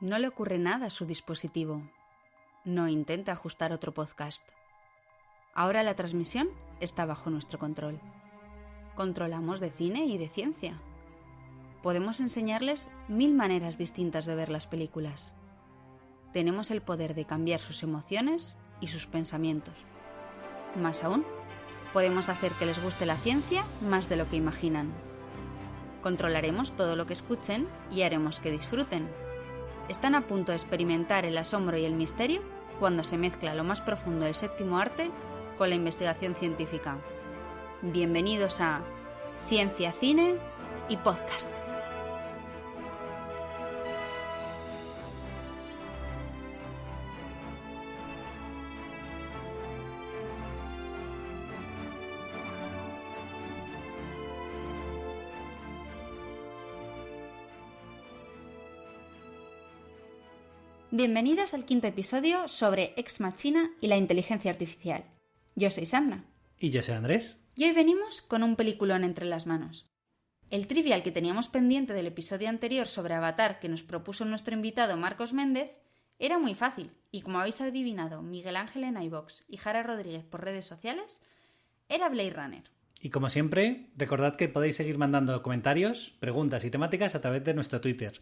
No le ocurre nada a su dispositivo. No intenta ajustar otro podcast. Ahora la transmisión está bajo nuestro control. Controlamos de cine y de ciencia. Podemos enseñarles 1000 maneras distintas de ver las películas. Tenemos el poder de cambiar sus emociones y sus pensamientos. Más aún, podemos hacer que les guste la ciencia más de lo que imaginan. Controlaremos todo lo que escuchen y haremos que disfruten. Están a punto de experimentar el asombro y el misterio cuando se mezcla lo más profundo del séptimo arte con la investigación científica. Bienvenidos a Ciencia, Cine y Podcast. Bienvenidos al 5º episodio sobre Ex Machina y la inteligencia artificial. Yo soy Sandra. Y yo soy Andrés. Y hoy venimos con un peliculón entre las manos. El trivial que teníamos pendiente del episodio anterior sobre Avatar que nos propuso nuestro invitado Marcos Méndez era muy fácil y, como habéis adivinado, Miguel Ángel en iVoox y Jara Rodríguez por redes sociales, era Blade Runner. Y como siempre, recordad que podéis seguir mandando comentarios, preguntas y temáticas a través de nuestro Twitter,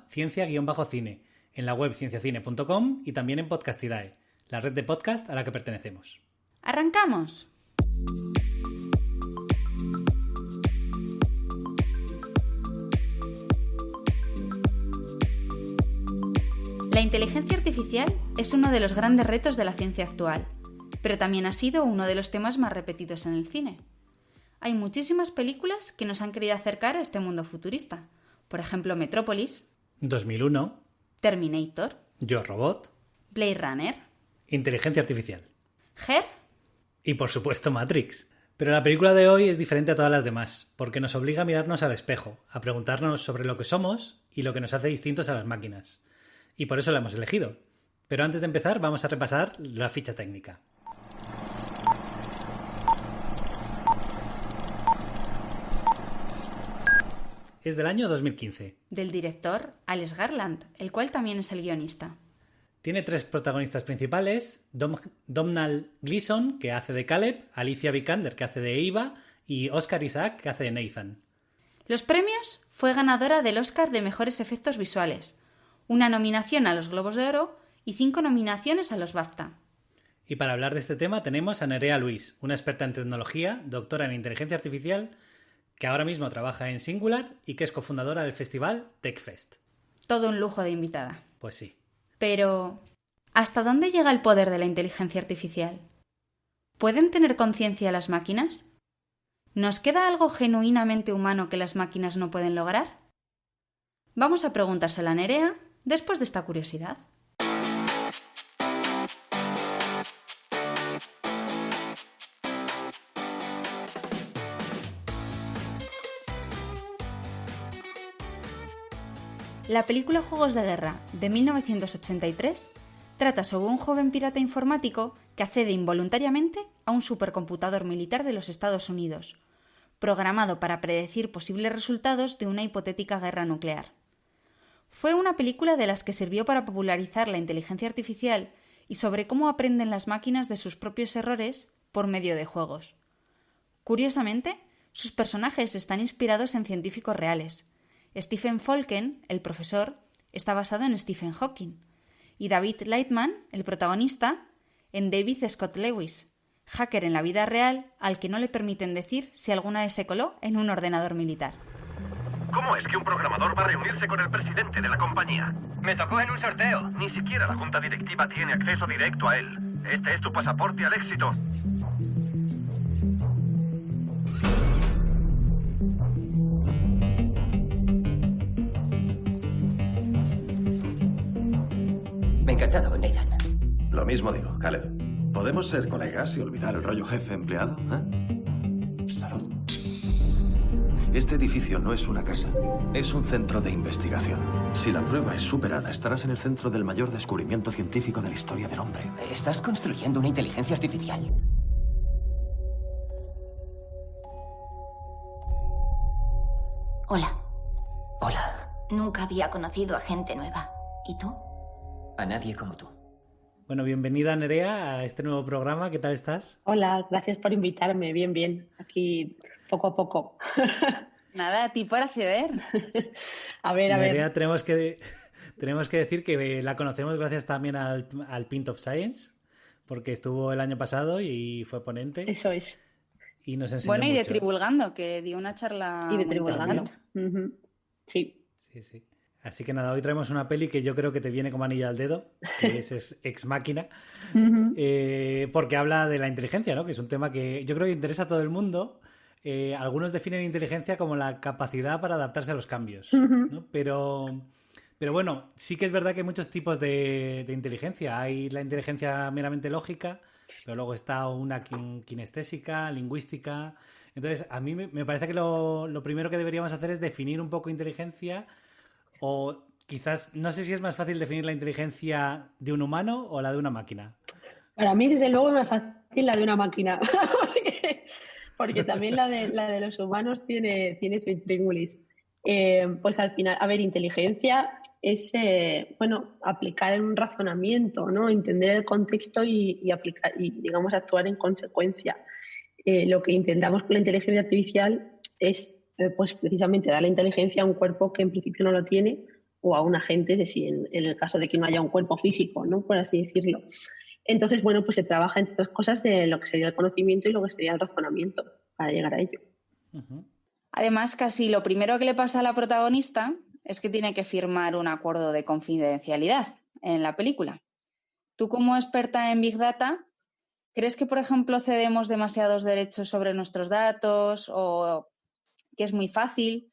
@ciencia_cine, en la web cienciacine.com y también en Podcastidae, la red de podcast a la que pertenecemos. ¡Arrancamos! La inteligencia artificial es uno de los grandes retos de la ciencia actual, pero también ha sido uno de los temas más repetidos en el cine. Hay muchísimas películas que nos han querido acercar a este mundo futurista. Por ejemplo, Metrópolis, 2001, Terminator, Yo Robot, Blade Runner, Inteligencia Artificial Her y, por supuesto, Matrix. Pero la película de hoy es diferente a todas las demás, porque nos obliga a mirarnos al espejo, a preguntarnos sobre lo que somos y lo que nos hace distintos a las máquinas. Y por eso la hemos elegido. Pero antes de empezar, vamos a repasar la ficha técnica. Es del año 2015. Del director Alex Garland, el cual también es el guionista. Tiene 3 protagonistas principales: Domhnall Gleeson, que hace de Caleb, Alicia Vikander, que hace de Eva, y Oscar Isaac, que hace de Nathan. Los premios: fue ganadora del Oscar de Mejores Efectos Visuales, una nominación a los Globos de Oro y 5 nominaciones a los BAFTA. Y para hablar de este tema tenemos a Nerea Luis, una experta en tecnología, doctora en inteligencia artificial, que ahora mismo trabaja en Singular y que es cofundadora del festival TechFest. Todo un lujo de invitada. Pues sí. Pero, ¿hasta dónde llega el poder de la inteligencia artificial? ¿Pueden tener conciencia las máquinas? ¿Nos queda algo genuinamente humano que las máquinas no pueden lograr? Vamos a preguntárselo a Nerea después de esta curiosidad. La película Juegos de Guerra, de 1983, trata sobre un joven pirata informático que accede involuntariamente a un supercomputador militar de los Estados Unidos, programado para predecir posibles resultados de una hipotética guerra nuclear. Fue una película de las que sirvió para popularizar la inteligencia artificial y sobre cómo aprenden las máquinas de sus propios errores por medio de juegos. Curiosamente, sus personajes están inspirados en científicos reales. Stephen Hawking, el profesor, está basado en Stephen Hawking, y David Lightman, el protagonista, en David Scott Lewis, hacker en la vida real al que no le permiten decir si alguna vez se coló en un ordenador militar. ¿Cómo es que un programador va a reunirse con el presidente de la compañía? Me tocó en un sorteo. Ni siquiera la junta directiva tiene acceso directo a él. Este es tu pasaporte al éxito. Encantado, Nathan. Lo mismo digo, Caleb. ¿Podemos ser colegas y olvidar el rollo jefe-empleado? Salud. Este edificio no es una casa, es un centro de investigación. Si la prueba es superada, estarás en el centro del mayor descubrimiento científico de la historia del hombre. ¿Estás construyendo una inteligencia artificial? Hola. Hola. Nunca había conocido a gente nueva. ¿Y tú? A nadie como tú. Bueno, bienvenida Nerea a este nuevo programa. ¿Qué tal estás? Hola, gracias por invitarme. Bien, bien. Aquí poco a poco. Nada, a ti por acceder. A ver. Nerea, tenemos que decir que la conocemos gracias también al Pint of Science, porque estuvo el año pasado y fue ponente. Eso es. Y nos enseñó Bueno, y de mucho. Tribulgando, que dio una charla Y de muy Tribulgando. interesante. Sí. Sí. Así que nada, hoy traemos una peli que yo creo que te viene como anillo al dedo, que es Ex Machina, porque habla de la inteligencia, ¿no? Que es un tema que yo creo que interesa a todo el mundo. Algunos definen inteligencia como la capacidad para adaptarse a los cambios, ¿no? Pero bueno, sí que es verdad que hay muchos tipos de inteligencia. Hay la inteligencia meramente lógica, pero luego está una kinestésica, lingüística. Entonces, a mí me parece que lo primero que deberíamos hacer es definir un poco inteligencia, o quizás, no sé si es más fácil definir la inteligencia de un humano o la de una máquina. Para mí, desde luego, es más fácil la de una máquina. Porque también la de los humanos tiene su intríngulis. Pues al final, a ver, inteligencia es, aplicar en un razonamiento, ¿no? Entender el contexto y aplicar, y digamos, actuar en consecuencia. Lo que intentamos con la inteligencia artificial es, pues precisamente, dar la inteligencia a un cuerpo que en principio no lo tiene, o a un agente, en el caso de que no haya un cuerpo físico, ¿no? Por así decirlo. Entonces, bueno, pues se trabaja entre otras cosas de lo que sería el conocimiento y lo que sería el razonamiento para llegar a ello. Uh-huh. Además, casi lo primero que le pasa a la protagonista es que tiene que firmar un acuerdo de confidencialidad en la película. Tú, como experta en Big Data, ¿crees que, por ejemplo, cedemos demasiados derechos sobre nuestros datos o que es muy fácil?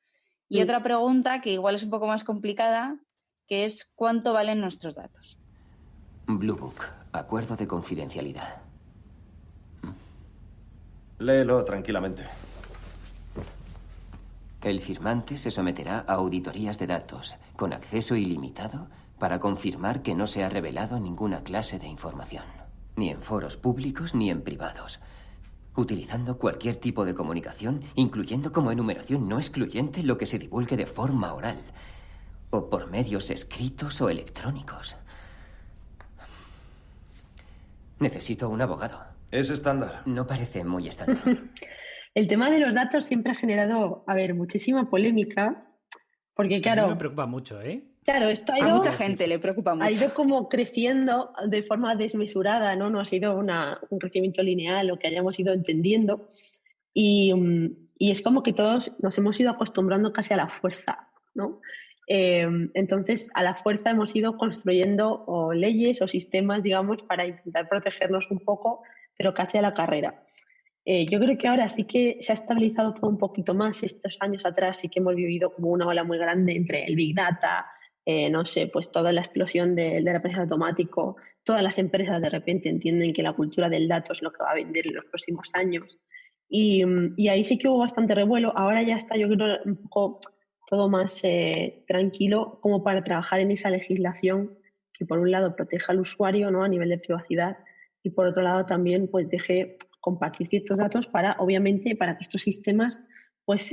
Y otra pregunta, que igual es un poco más complicada, que es ¿cuánto valen nuestros datos? Blue Book, acuerdo de confidencialidad. Léelo tranquilamente. El firmante se someterá a auditorías de datos con acceso ilimitado para confirmar que no se ha revelado ninguna clase de información, ni en foros públicos ni en privados, utilizando cualquier tipo de comunicación, incluyendo como enumeración no excluyente lo que se divulgue de forma oral o por medios escritos o electrónicos. Necesito un abogado. Es estándar. No parece muy estándar. El tema de los datos siempre ha generado, muchísima polémica, porque claro... A mí me preocupa mucho, ¿eh? Claro, esto a mucha gente le preocupa mucho. Ha ido como creciendo de forma desmesurada, ¿no? No ha sido un crecimiento lineal lo que hayamos ido entendiendo. Y es como que todos nos hemos ido acostumbrando casi a la fuerza, ¿no? Entonces, a la fuerza hemos ido construyendo o leyes o sistemas, digamos, para intentar protegernos un poco, pero casi a la carrera. Yo creo que ahora sí que se ha estabilizado todo un poquito más. Estos años atrás sí que hemos vivido como una ola muy grande entre el Big Data, pues toda la explosión del aprendizaje automático. Todas las empresas de repente entienden que la cultura del dato es lo que va a vender en los próximos años. Y ahí sí que hubo bastante revuelo. Ahora ya está, yo creo, un poco todo más tranquilo como para trabajar en esa legislación que por un lado proteja al usuario, ¿no? A nivel de privacidad, y por otro lado también pues deje compartir ciertos datos para que estos sistemas pues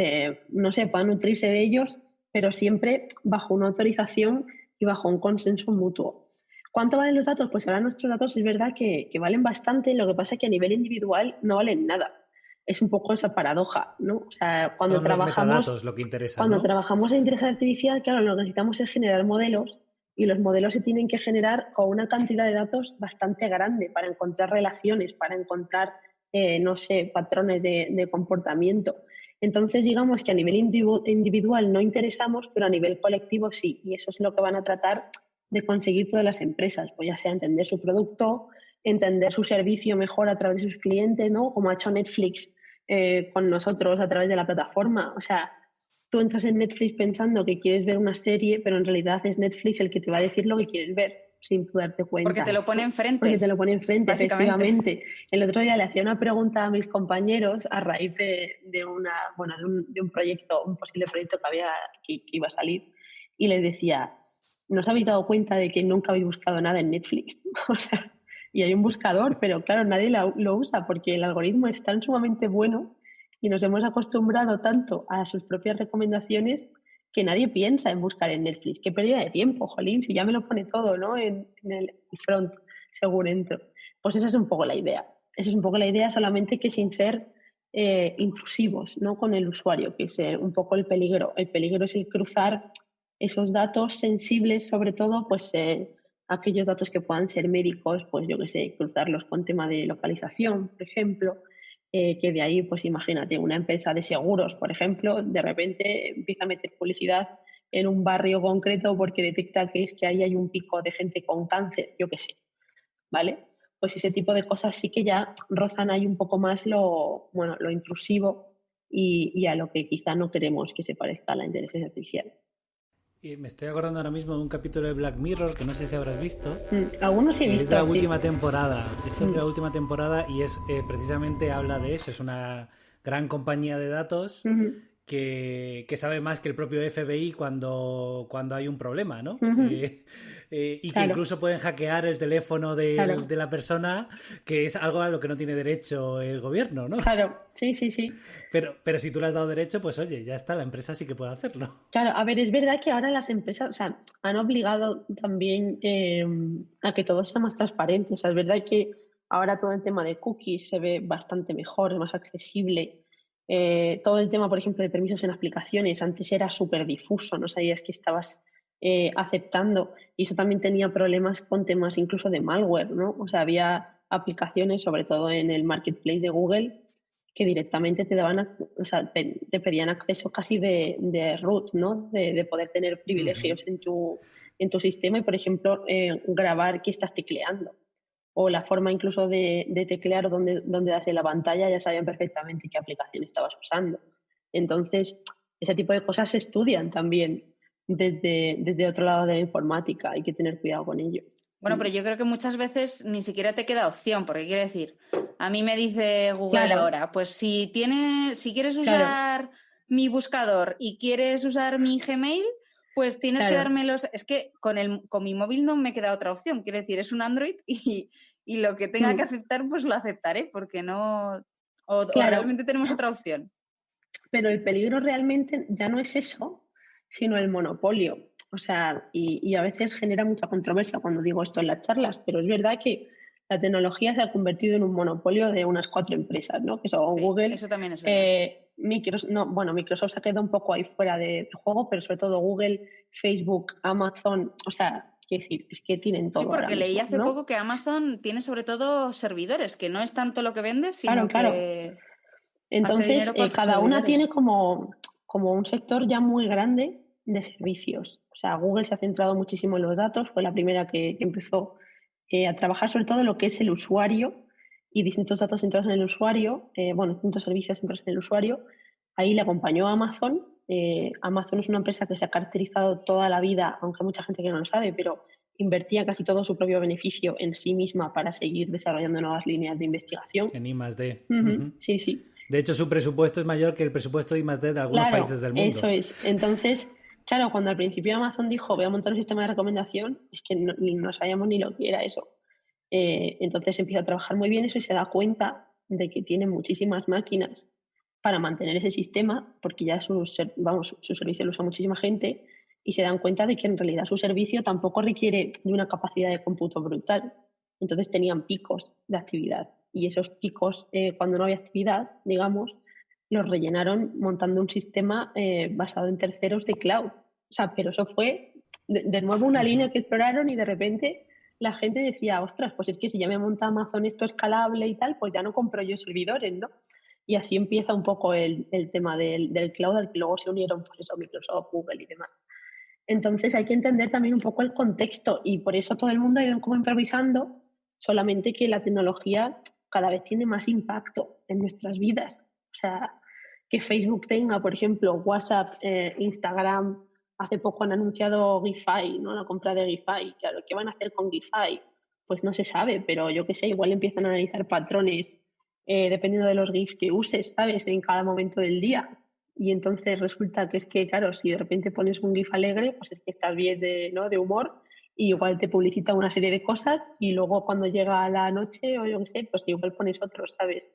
no sé, puedan nutrirse de ellos, pero siempre bajo una autorización y bajo un consenso mutuo. ¿Cuánto valen los datos? Pues ahora nuestros datos es verdad que valen bastante, lo que pasa es que a nivel individual no valen nada. Es un poco esa paradoja, ¿no? O sea, cuando trabajamos lo que interesa, cuando ¿no? trabajamos en inteligencia artificial, claro, lo que necesitamos es generar modelos, y los modelos se tienen que generar con una cantidad de datos bastante grande para encontrar relaciones, para encontrar, patrones de comportamiento. Entonces, digamos que a nivel individual no interesamos, pero a nivel colectivo sí, y eso es lo que van a tratar de conseguir todas las empresas, pues ya sea entender su producto, entender su servicio mejor a través de sus clientes, ¿no? Como ha hecho Netflix con nosotros a través de la plataforma. O sea, tú entras en Netflix pensando que quieres ver una serie, pero en realidad es Netflix el que te va a decir lo que quieres ver, sin tú darte cuenta. Porque te lo pone enfrente. Porque te lo pone enfrente, efectivamente. El otro día le hacía una pregunta a mis compañeros a raíz de un proyecto, un posible proyecto que iba a salir, y les decía, ¿no os habéis dado cuenta de que nunca habéis buscado nada en Netflix? O sea, y hay un buscador, pero claro, nadie lo usa porque el algoritmo es tan sumamente bueno y nos hemos acostumbrado tanto a sus propias recomendaciones que nadie piensa en buscar en Netflix. Qué pérdida de tiempo, jolín, si ya me lo pone todo, ¿no? En el front, según entro. Pues esa es un poco la idea. Esa es un poco la idea, solamente que sin ser intrusivos, ¿no? Con el usuario, que es un poco el peligro. El peligro es el cruzar esos datos sensibles, sobre todo, pues aquellos datos que puedan ser médicos, pues yo qué sé, cruzarlos con tema de localización, por ejemplo, que de ahí, pues imagínate, una empresa de seguros, por ejemplo, de repente empieza a meter publicidad en un barrio concreto porque detecta que es que ahí hay un pico de gente con cáncer, yo qué sé, ¿vale? Pues ese tipo de cosas sí que ya rozan ahí un poco más lo intrusivo y a lo que quizá no queremos que se parezca a la inteligencia artificial. Y me estoy acordando ahora mismo de un capítulo de Black Mirror que no sé si habrás visto. Algunos he visto. Es de la sí. última temporada. Esta es de la última temporada y es precisamente habla de eso. Es una gran compañía de datos que sabe más que el propio FBI cuando hay un problema, ¿no? Y que incluso pueden hackear el teléfono de la persona, que es algo a lo que no tiene derecho el gobierno, ¿no? Claro, sí. Pero si tú le has dado derecho, pues oye, ya está, la empresa sí que puede hacerlo. Claro, a ver, es verdad que ahora las empresas, o sea, han obligado también a que todo sea más transparente. O sea, es verdad que ahora todo el tema de cookies se ve bastante mejor, es más accesible. Todo el tema, por ejemplo, de permisos en aplicaciones, antes era súper difuso, no sabías que estabas aceptando, y eso también tenía problemas con temas incluso de malware, ¿no? O sea, había aplicaciones, sobre todo en el marketplace de Google, que directamente te daban, o sea, te pedían acceso casi de root, ¿no? De poder tener privilegios en tu sistema y, por ejemplo, grabar que estás tecleando. O la forma incluso de teclear donde das en la pantalla, ya sabían perfectamente qué aplicación estabas usando. Entonces, ese tipo de cosas se estudian también desde otro lado de la informática. Hay que tener cuidado con ello. Bueno, pero yo creo que muchas veces ni siquiera te queda opción, porque quiero decir, a mí me dice Google ahora, pues si quieres usar mi buscador y quieres usar mi Gmail, pues tienes que darme los... Es que con mi móvil no me queda otra opción, quiero decir, es un Android y lo que tenga que aceptar, pues lo aceptaré, porque no... O realmente tenemos otra opción. Pero el peligro realmente ya no es eso, sino el monopolio. O sea, y a veces genera mucha controversia cuando digo esto en las charlas, pero es verdad que la tecnología se ha convertido en un monopolio de unas 4 empresas, ¿no? Que son Google. Eso también es verdad. Microsoft se ha quedado un poco ahí fuera del juego, pero sobre todo Google, Facebook, Amazon, o sea, quiero decir, es que tienen todo. Sí, porque ahora leí mismo, hace ¿no? poco que Amazon tiene sobre todo servidores, que no es tanto lo que vende, sino que Entonces, cada una tiene como un sector ya muy grande de servicios. O sea, Google se ha centrado muchísimo en los datos, fue la primera que empezó a trabajar sobre todo en lo que es el usuario y distintos datos centrados en el usuario, distintos servicios centrados en el usuario. Ahí le acompañó Amazon. Amazon es una empresa que se ha caracterizado toda la vida, aunque hay mucha gente que no lo sabe, pero invertía casi todo su propio beneficio en sí misma para seguir desarrollando nuevas líneas de investigación. En I+D. Sí. De hecho, su presupuesto es mayor que el presupuesto de I+D de algunos países del mundo. Eso es. Entonces, claro, cuando al principio Amazon dijo voy a montar un sistema de recomendación, es que no sabíamos ni lo que era eso. Entonces empieza a trabajar muy bien eso y se da cuenta de que tiene muchísimas máquinas para mantener ese sistema, porque ya su servicio lo usa muchísima gente, y se dan cuenta de que en realidad su servicio tampoco requiere de una capacidad de cómputo brutal. Entonces tenían picos de actividad. Y esos picos, cuando no había actividad, digamos, los rellenaron montando un sistema basado en terceros de cloud. O sea, pero eso fue de nuevo una línea que exploraron y de repente la gente decía, ostras, pues es que si ya me monta Amazon esto escalable y tal, pues ya no compro yo servidores, ¿no? Y así empieza un poco el tema del cloud, al que luego se unieron pues eso, Microsoft, Google y demás. Entonces hay que entender también un poco el contexto y por eso todo el mundo ha ido como improvisando, solamente que la tecnología cada vez tiene más impacto en nuestras vidas. O sea, que Facebook tenga, por ejemplo, WhatsApp, Instagram, hace poco han anunciado GIFI, ¿no? La compra de GIFI. Claro, ¿qué van a hacer con GIFI? Pues no se sabe, pero yo qué sé, igual empiezan a analizar patrones dependiendo de los GIFs que uses, ¿sabes? En cada momento del día. Y entonces resulta que es que, claro, si de repente pones un GIF alegre, pues es que estás bien de humor y igual te publicita una serie de cosas y luego cuando llega la noche o yo qué sé, pues igual pones otros, ¿sabes?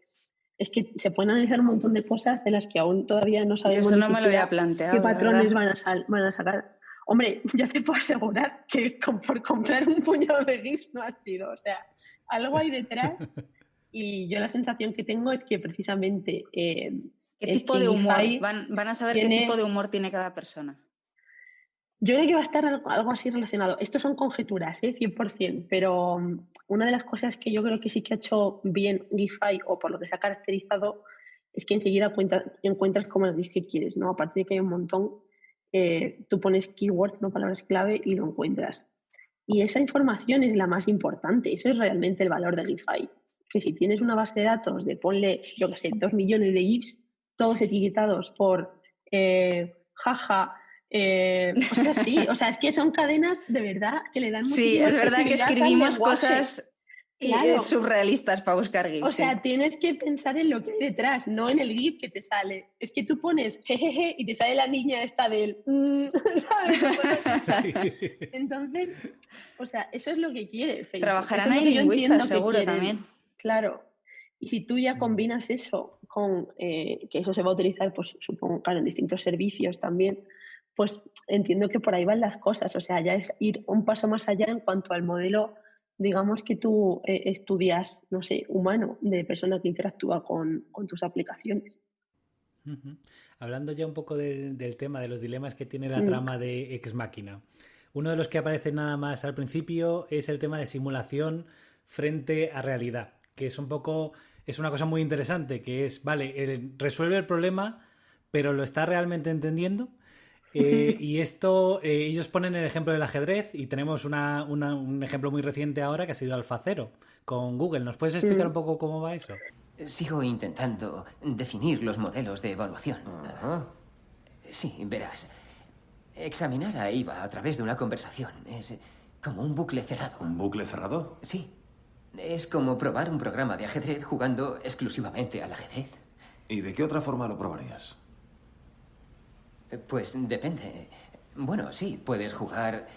es que se pueden analizar un montón de cosas de las que aún todavía no Yo sabemos eso ni no me lo siquiera había planteado, qué la patrones verdad. van a sacar. Hombre, ya te puedo asegurar que por comprar un puñado de GIFs no ha sido. O sea, algo hay detrás y yo la sensación que tengo es que precisamente ¿Qué es tipo que de humor? Gify Van a saber qué tiene... tipo de humor tiene cada persona. Yo creo que va a estar algo así relacionado. Estos son conjeturas, 100%, pero una de las cosas que yo creo que sí que ha hecho bien Gify, o por lo que se ha caracterizado, es que enseguida encuentras como el GIF que quieres, ¿no? Aparte de que hay un montón, tú pones keywords, ¿no? Palabras clave y lo encuentras. Y esa información es la más importante, eso es realmente el valor de Gify. Que si tienes una base de datos de ponle, yo qué sé, 2 millones de GIFs, todos etiquetados por jaja, cosas así. O sea, es que son cadenas de verdad que le dan Sí, muchísima es verdad que expresividad al escribimos lenguaje. cosas Claro. surrealistas para buscar GIFs. O sea, sí. tienes que pensar en lo que hay detrás, no en el GIF que te sale. Es que tú pones jejeje y te sale la niña esta del ¿sabes? O cosas así. Entonces, o sea, eso es lo que quiere Facebook. Trabajarán Eso es ahí lo que yo lingüistas, entiendo que seguro, quieren. también. Claro. Y si tú ya combinas eso con que eso se va a utilizar, pues supongo, claro, en distintos servicios también, pues entiendo que por ahí van las cosas. O sea, ya es ir un paso más allá en cuanto al modelo, digamos, que tú estudias, no sé, humano, de persona que interactúa con tus aplicaciones. Hablando ya un poco del tema, de los dilemas que tiene la trama de Ex Machina. Uno de los que aparece nada más al principio es el tema de simulación frente a realidad, que es un poco, es una cosa muy interesante, que es, vale, resuelve el problema, pero ¿lo está realmente entendiendo? Y esto, ellos ponen el ejemplo del ajedrez y tenemos un ejemplo muy reciente ahora que ha sido AlphaZero con Google. ¿Nos puedes explicar un poco cómo va eso? Sigo intentando definir los modelos de evaluación. Sí, verás. Examinar a Eva a través de una conversación es como un bucle cerrado. ¿Un bucle cerrado? Sí. Es como probar un programa de ajedrez jugando exclusivamente al ajedrez. ¿Y de qué otra forma lo probarías? Pues depende. Bueno, sí, puedes jugar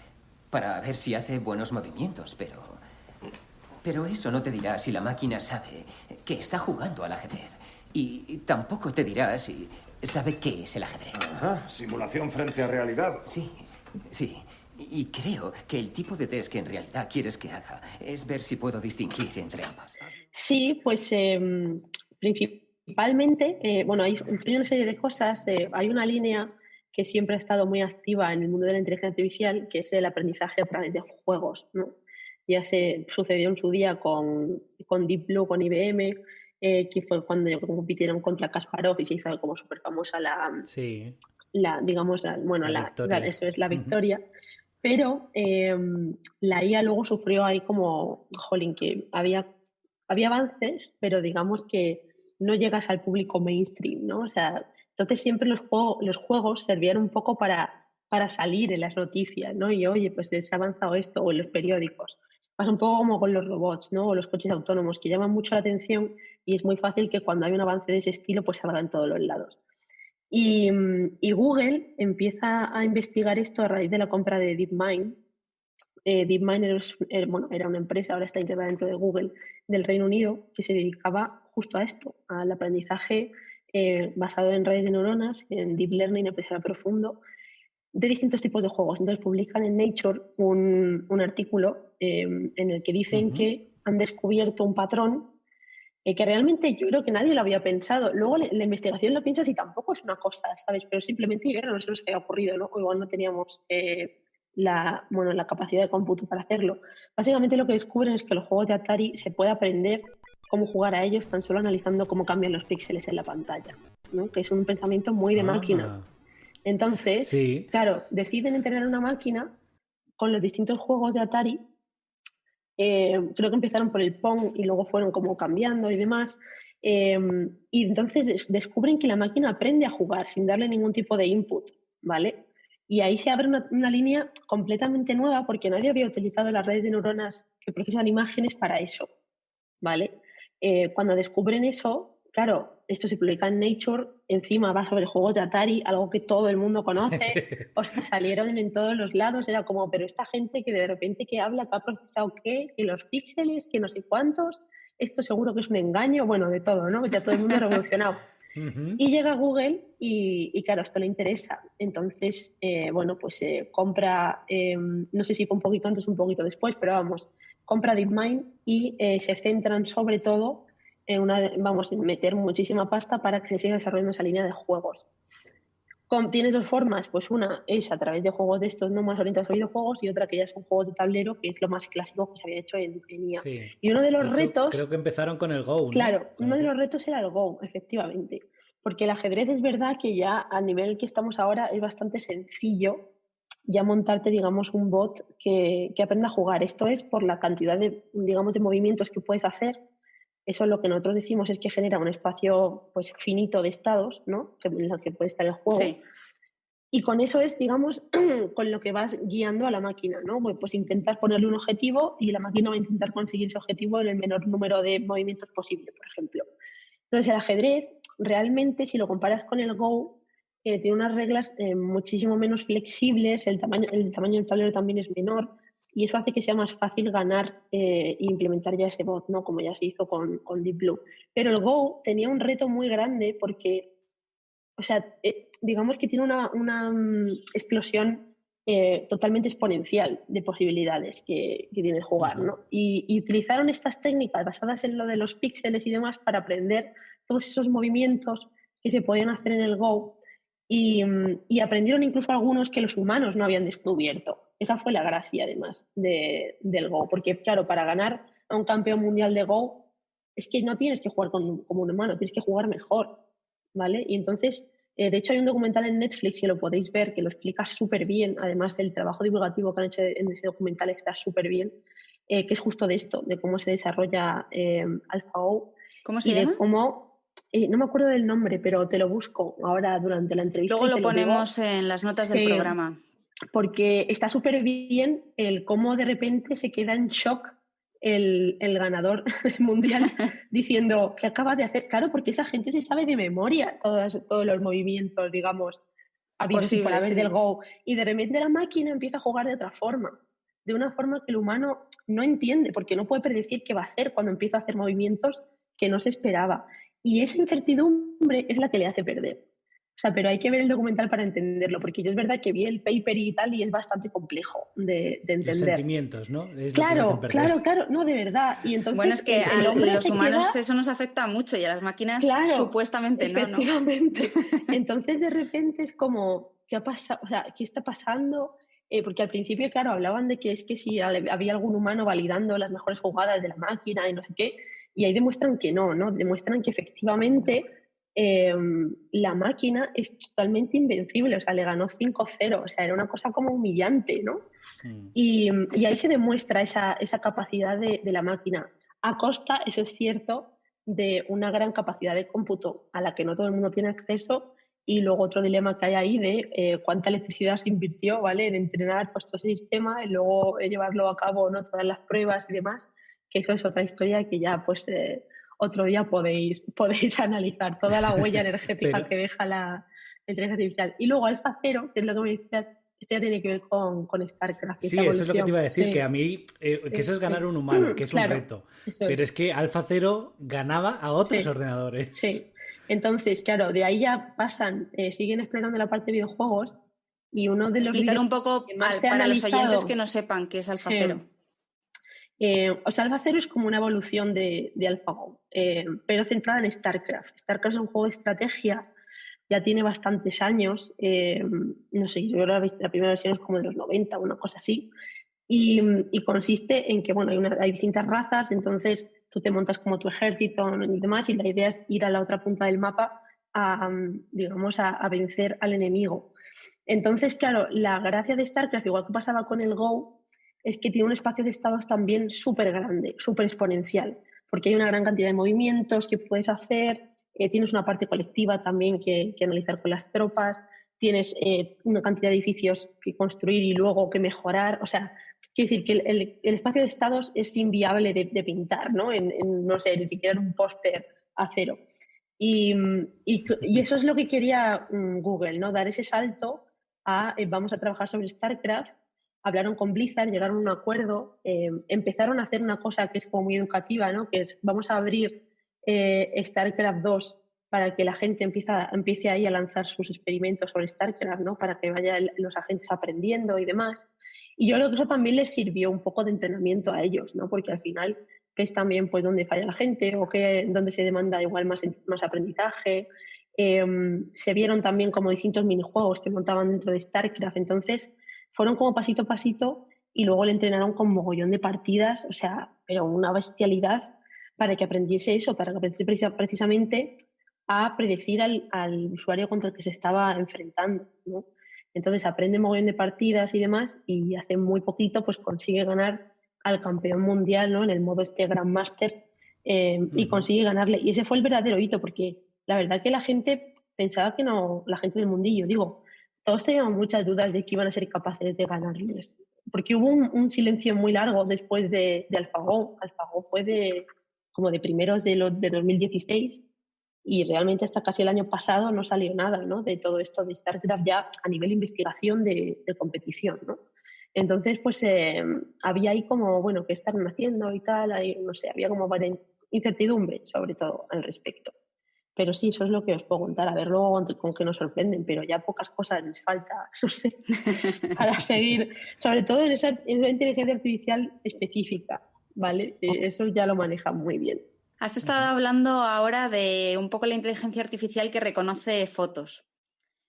para ver si hace buenos movimientos, pero eso no te dirá si la máquina sabe que está jugando al ajedrez. Y tampoco te dirá si sabe qué es el ajedrez. Ajá, simulación frente a realidad. Sí, sí. Y creo que el tipo de test que en realidad quieres que haga es ver si puedo distinguir entre ambas. Sí, pues principalmente, bueno, hay una serie de cosas. Hay una línea que siempre ha estado muy activa en el mundo de la inteligencia artificial, que es el aprendizaje a través de juegos, ¿no? Ya se sucedió en su día con Deep Blue, con IBM, que fue cuando compitieron contra Kasparov y se hizo como súper famosa Sí. digamos, victoria. eso es la victoria. Pero la IA luego sufrió ahí como, jolín, que había avances, pero digamos que no llegas al público mainstream, ¿no? O sea, entonces siempre los juegos servían un poco para salir en las noticias, ¿no? Y oye, pues se ha avanzado esto, o en los periódicos. Pasa un poco como con los robots, ¿no? O los coches autónomos, que llaman mucho la atención y es muy fácil que cuando hay un avance de ese estilo, pues se habla en todos los lados. Y Google empieza a investigar esto a raíz de la compra de DeepMind. DeepMind era una empresa, ahora está integrada dentro de Google, del Reino Unido, que se dedicaba justo a esto, al aprendizaje basado en redes de neuronas, en deep learning, aprendizaje profundo, de distintos tipos de juegos. Entonces publican en Nature un artículo en el que dicen que han descubierto un patrón que realmente yo creo que nadie lo había pensado. Luego la investigación lo piensas y tampoco es una cosa, ¿sabes? Pero simplemente no se nos había ocurrido, ¿no? O igual no teníamos la capacidad de cómputo para hacerlo. Básicamente lo que descubren es que los juegos de Atari se puede aprender cómo jugar a ellos tan solo analizando cómo cambian los píxeles en la pantalla, ¿no? Que es un pensamiento muy de máquina. Entonces, sí. Claro, deciden entrenar una máquina con los distintos juegos de Atari. Creo que empezaron por el Pong y luego fueron como cambiando y demás. Y entonces descubren que la máquina aprende a jugar sin darle ningún tipo de input, ¿vale? Y ahí se abre una línea completamente nueva porque nadie había utilizado las redes de neuronas que procesan imágenes para eso, ¿vale? Cuando descubren eso, claro, esto se publica en Nature, encima va sobre juegos de Atari, algo que todo el mundo conoce, o sea, salieron en todos los lados, era como, pero esta gente que de repente que habla, que ha procesado qué, que los píxeles, que no sé cuántos, esto seguro que es un engaño, bueno, de todo, ¿no? Ya todo el mundo revolucionado. Y llega Google y claro, esto le interesa. Entonces, bueno, pues compra, no sé si fue un poquito antes o un poquito después, pero vamos, compra DeepMind y se centran sobre todo en meter muchísima pasta para que se siga desarrollando esa línea de juegos. Tienes dos formas, pues una es a través de juegos de estos no más orientados a videojuegos y otra que ya son juegos de tablero, que es lo más clásico que se había hecho en IA. Sí. Y uno de los De hecho, retos... creo que empezaron con el Go, ¿no? Claro, uno de los retos era el Go, efectivamente. Porque el ajedrez es verdad que ya al nivel que estamos ahora es bastante sencillo ya montarte, digamos, un bot que aprenda a jugar. Esto es por la cantidad de, digamos, de movimientos que puedes hacer. Eso lo que nosotros decimos es que genera un espacio pues finito de estados, ¿no? En el que puede estar el juego. Sí. Y con eso es, digamos, con lo que vas guiando a la máquina, ¿no? Pues intentas ponerle un objetivo y la máquina va a intentar conseguir ese objetivo en el menor número de movimientos posible, por ejemplo. Entonces, el ajedrez, realmente, si lo comparas con el Go, tiene unas reglas muchísimo menos flexibles, el tamaño del tablero también es menor, y eso hace que sea más fácil ganar e implementar ya ese bot, ¿no? Como ya se hizo con Deep Blue. Pero el Go tenía un reto muy grande porque, o sea, digamos que tiene una explosión totalmente exponencial de posibilidades que tiene jugar, ¿no? Y utilizaron estas técnicas basadas en lo de los píxeles y demás para aprender todos esos movimientos que se podían hacer en el Go y aprendieron incluso algunos que los humanos no habían descubierto. Esa fue la gracia, además, del Go, porque, claro, para ganar a un campeón mundial de Go es que no tienes que jugar como un humano, tienes que jugar mejor, ¿vale? Y entonces, de hecho, hay un documental en Netflix que lo podéis ver, que lo explica súper bien, además del trabajo divulgativo que han hecho en ese documental está súper bien, que es justo de esto, de cómo se desarrolla AlphaGo. ¿Cómo se llama? De cómo, no me acuerdo del nombre, pero te lo busco ahora durante la entrevista. Luego y lo te ponemos digo, en las notas del programa. Porque está súper bien el cómo de repente se queda en shock el ganador mundial diciendo que acaba de hacer, claro, porque esa gente se sabe de memoria todos los movimientos, digamos, habidos y por haber del Go, y de repente la máquina empieza a jugar de otra forma, de una forma que el humano no entiende, porque no puede predecir qué va a hacer cuando empieza a hacer movimientos que no se esperaba. Y esa incertidumbre es la que le hace perder. O sea, pero hay que ver el documental para entenderlo, porque yo es verdad que vi el paper y tal y es bastante complejo de entender. Los sentimientos, ¿no? Es claro, no, de verdad. Y entonces, bueno, es que a los humanos eso nos afecta mucho y a las máquinas supuestamente no, ¿no? Efectivamente. Entonces, de repente es como, ¿qué ha pasado? O sea, ¿qué está pasando? Porque al principio, claro, hablaban de que es que si había algún humano validando las mejores jugadas de la máquina y no sé qué, y ahí demuestran que no, ¿no? Demuestran que efectivamente la máquina es totalmente invencible, o sea, le ganó 5-0, o sea, era una cosa como humillante, ¿no? Y ahí se demuestra esa capacidad de la máquina, a costa, eso es cierto, de una gran capacidad de cómputo a la que no todo el mundo tiene acceso, y luego otro dilema que hay ahí de cuánta electricidad se invirtió, ¿vale?, en entrenar pues, todo ese sistema y luego llevarlo a cabo, ¿no?, todas las pruebas y demás, que eso es otra historia que ya, pues... otro día podéis analizar toda la huella energética que deja la inteligencia artificial. Y luego AlphaZero, que es lo que me decías, esto ya tiene que ver con StarCraft. Sí, eso es lo que te iba a decir, que a mí, que eso es ganar un humano, que es un reto. Pero es que AlphaZero ganaba a otros ordenadores. Sí, entonces, claro, de ahí ya pasan, siguen explorando la parte de videojuegos y uno de los explicar un poco para los oyentes que no sepan qué es AlphaZero. O sea, AlphaZero es como una evolución de AlphaGo, pero centrada en StarCraft. StarCraft es un juego de estrategia, ya tiene bastantes años, no sé, yo creo que la primera versión es como de los 90, una cosa así, y consiste en que, bueno, hay distintas razas, entonces tú te montas como tu ejército y demás, y la idea es ir a la otra punta del mapa a vencer al enemigo. Entonces, claro, la gracia de StarCraft, igual que pasaba con el Go, es que tiene un espacio de estados también súper grande, súper exponencial, porque hay una gran cantidad de movimientos que puedes hacer, tienes una parte colectiva también que analizar con las tropas, tienes una cantidad de edificios que construir y luego que mejorar, o sea, quiero decir que el espacio de estados es inviable de pintar, ¿no? No sé, ni siquiera un póster a cero. Y eso es lo que quería Google, ¿no? Dar ese salto a vamos a trabajar sobre StarCraft, hablaron con Blizzard, llegaron a un acuerdo, empezaron a hacer una cosa que es como muy educativa, ¿no? Que es, vamos a abrir StarCraft 2 para que la gente empiece ahí a lanzar sus experimentos sobre StarCraft, ¿no? Para que vayan los agentes aprendiendo y demás. Y yo creo que eso también les sirvió un poco de entrenamiento a ellos, ¿no? Porque al final ves también pues dónde falla la gente o dónde se demanda igual más aprendizaje. Se vieron también como distintos minijuegos que montaban dentro de StarCraft. Entonces fueron como pasito a pasito y luego le entrenaron con mogollón de partidas, o sea, pero una bestialidad para que aprendiese eso, para que aprendiese precisamente a predecir al usuario contra el que se estaba enfrentando, ¿no? Entonces aprende mogollón de partidas y demás y hace muy poquito pues consigue ganar al campeón mundial, ¿no? En el modo Grandmaster y consigue ganarle. Y ese fue el verdadero hito porque la verdad que la gente pensaba que no, la gente del mundillo, digo, todos teníamos muchas dudas de que iban a ser capaces de ganarles. Porque hubo un silencio muy largo después de AlphaGo. AlphaGo fue como de primeros de 2016 y realmente hasta casi el año pasado no salió nada, ¿no? De todo esto de StarCraft ya a nivel investigación de competición, ¿no? Entonces, pues había ahí como, bueno, ¿qué están haciendo y tal? Ahí, no sé, había como incertidumbre, sobre todo, al respecto. Pero sí, eso es lo que os puedo contar. A ver luego con qué nos sorprenden, pero ya pocas cosas les falta, no sé, para seguir. Sobre todo en esa inteligencia artificial específica, ¿vale? Eso ya lo manejan muy bien. Has estado hablando ahora de un poco la inteligencia artificial que reconoce fotos.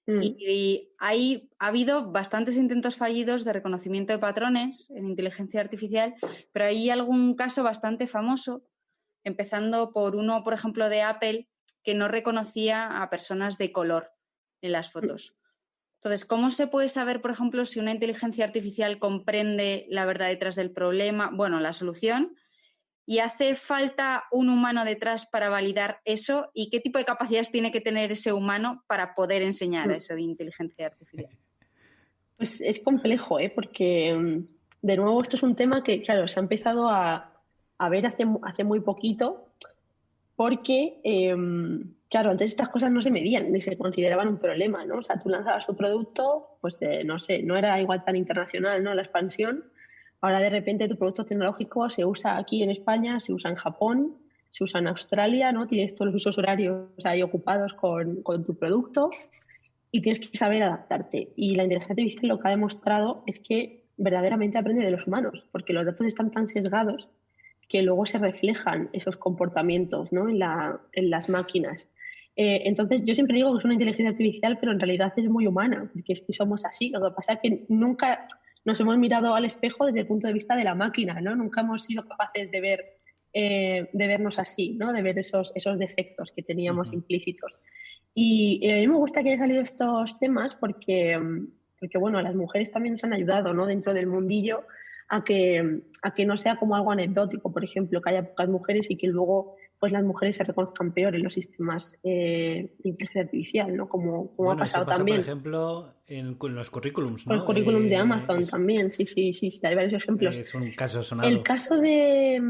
Y ha habido bastantes intentos fallidos de reconocimiento de patrones en inteligencia artificial, pero hay algún caso bastante famoso, empezando por uno, por ejemplo, de Apple, que no reconocía a personas de color en las fotos. Entonces, ¿cómo se puede saber, por ejemplo, si una inteligencia artificial comprende la verdad detrás del problema, bueno, la solución, y hace falta un humano detrás para validar eso? ¿Y qué tipo de capacidades tiene que tener ese humano para poder enseñar eso de inteligencia artificial? Pues es complejo, porque de nuevo esto es un tema que, claro, se ha empezado a ver hace muy poquito, porque, claro, antes estas cosas no se medían ni se consideraban un problema, ¿no? O sea, tú lanzabas tu producto, pues no sé, no era igual tan internacional, ¿no? La expansión. Ahora de repente tu producto tecnológico se usa aquí en España, se usa en Japón, se usa en Australia, ¿no? Tienes todos los usos horarios ahí ocupados con tu producto y tienes que saber adaptarte. Y la inteligencia artificial lo que ha demostrado es que verdaderamente aprende de los humanos, porque los datos están tan sesgados que luego se reflejan esos comportamientos, ¿no? en las máquinas. Entonces, yo siempre digo que es una inteligencia artificial, pero en realidad es muy humana, porque es que somos así. Lo que pasa es que nunca nos hemos mirado al espejo desde el punto de vista de la máquina, ¿no? Nunca hemos sido capaces de vernos así, ¿no? De ver esos defectos que teníamos implícitos. Y a mí me gusta que hayan salido estos temas porque, bueno, las mujeres también nos han ayudado, ¿no? Dentro del mundillo a que no sea como algo anecdótico, por ejemplo, que haya pocas mujeres y que luego pues las mujeres se reconozcan peor en los sistemas de inteligencia artificial, ¿no? Como ha pasado eso pasa, también. Por ejemplo, en los currículums, ¿no? El currículum de Amazon también, sí, hay varios ejemplos. Es un caso sonado. El caso de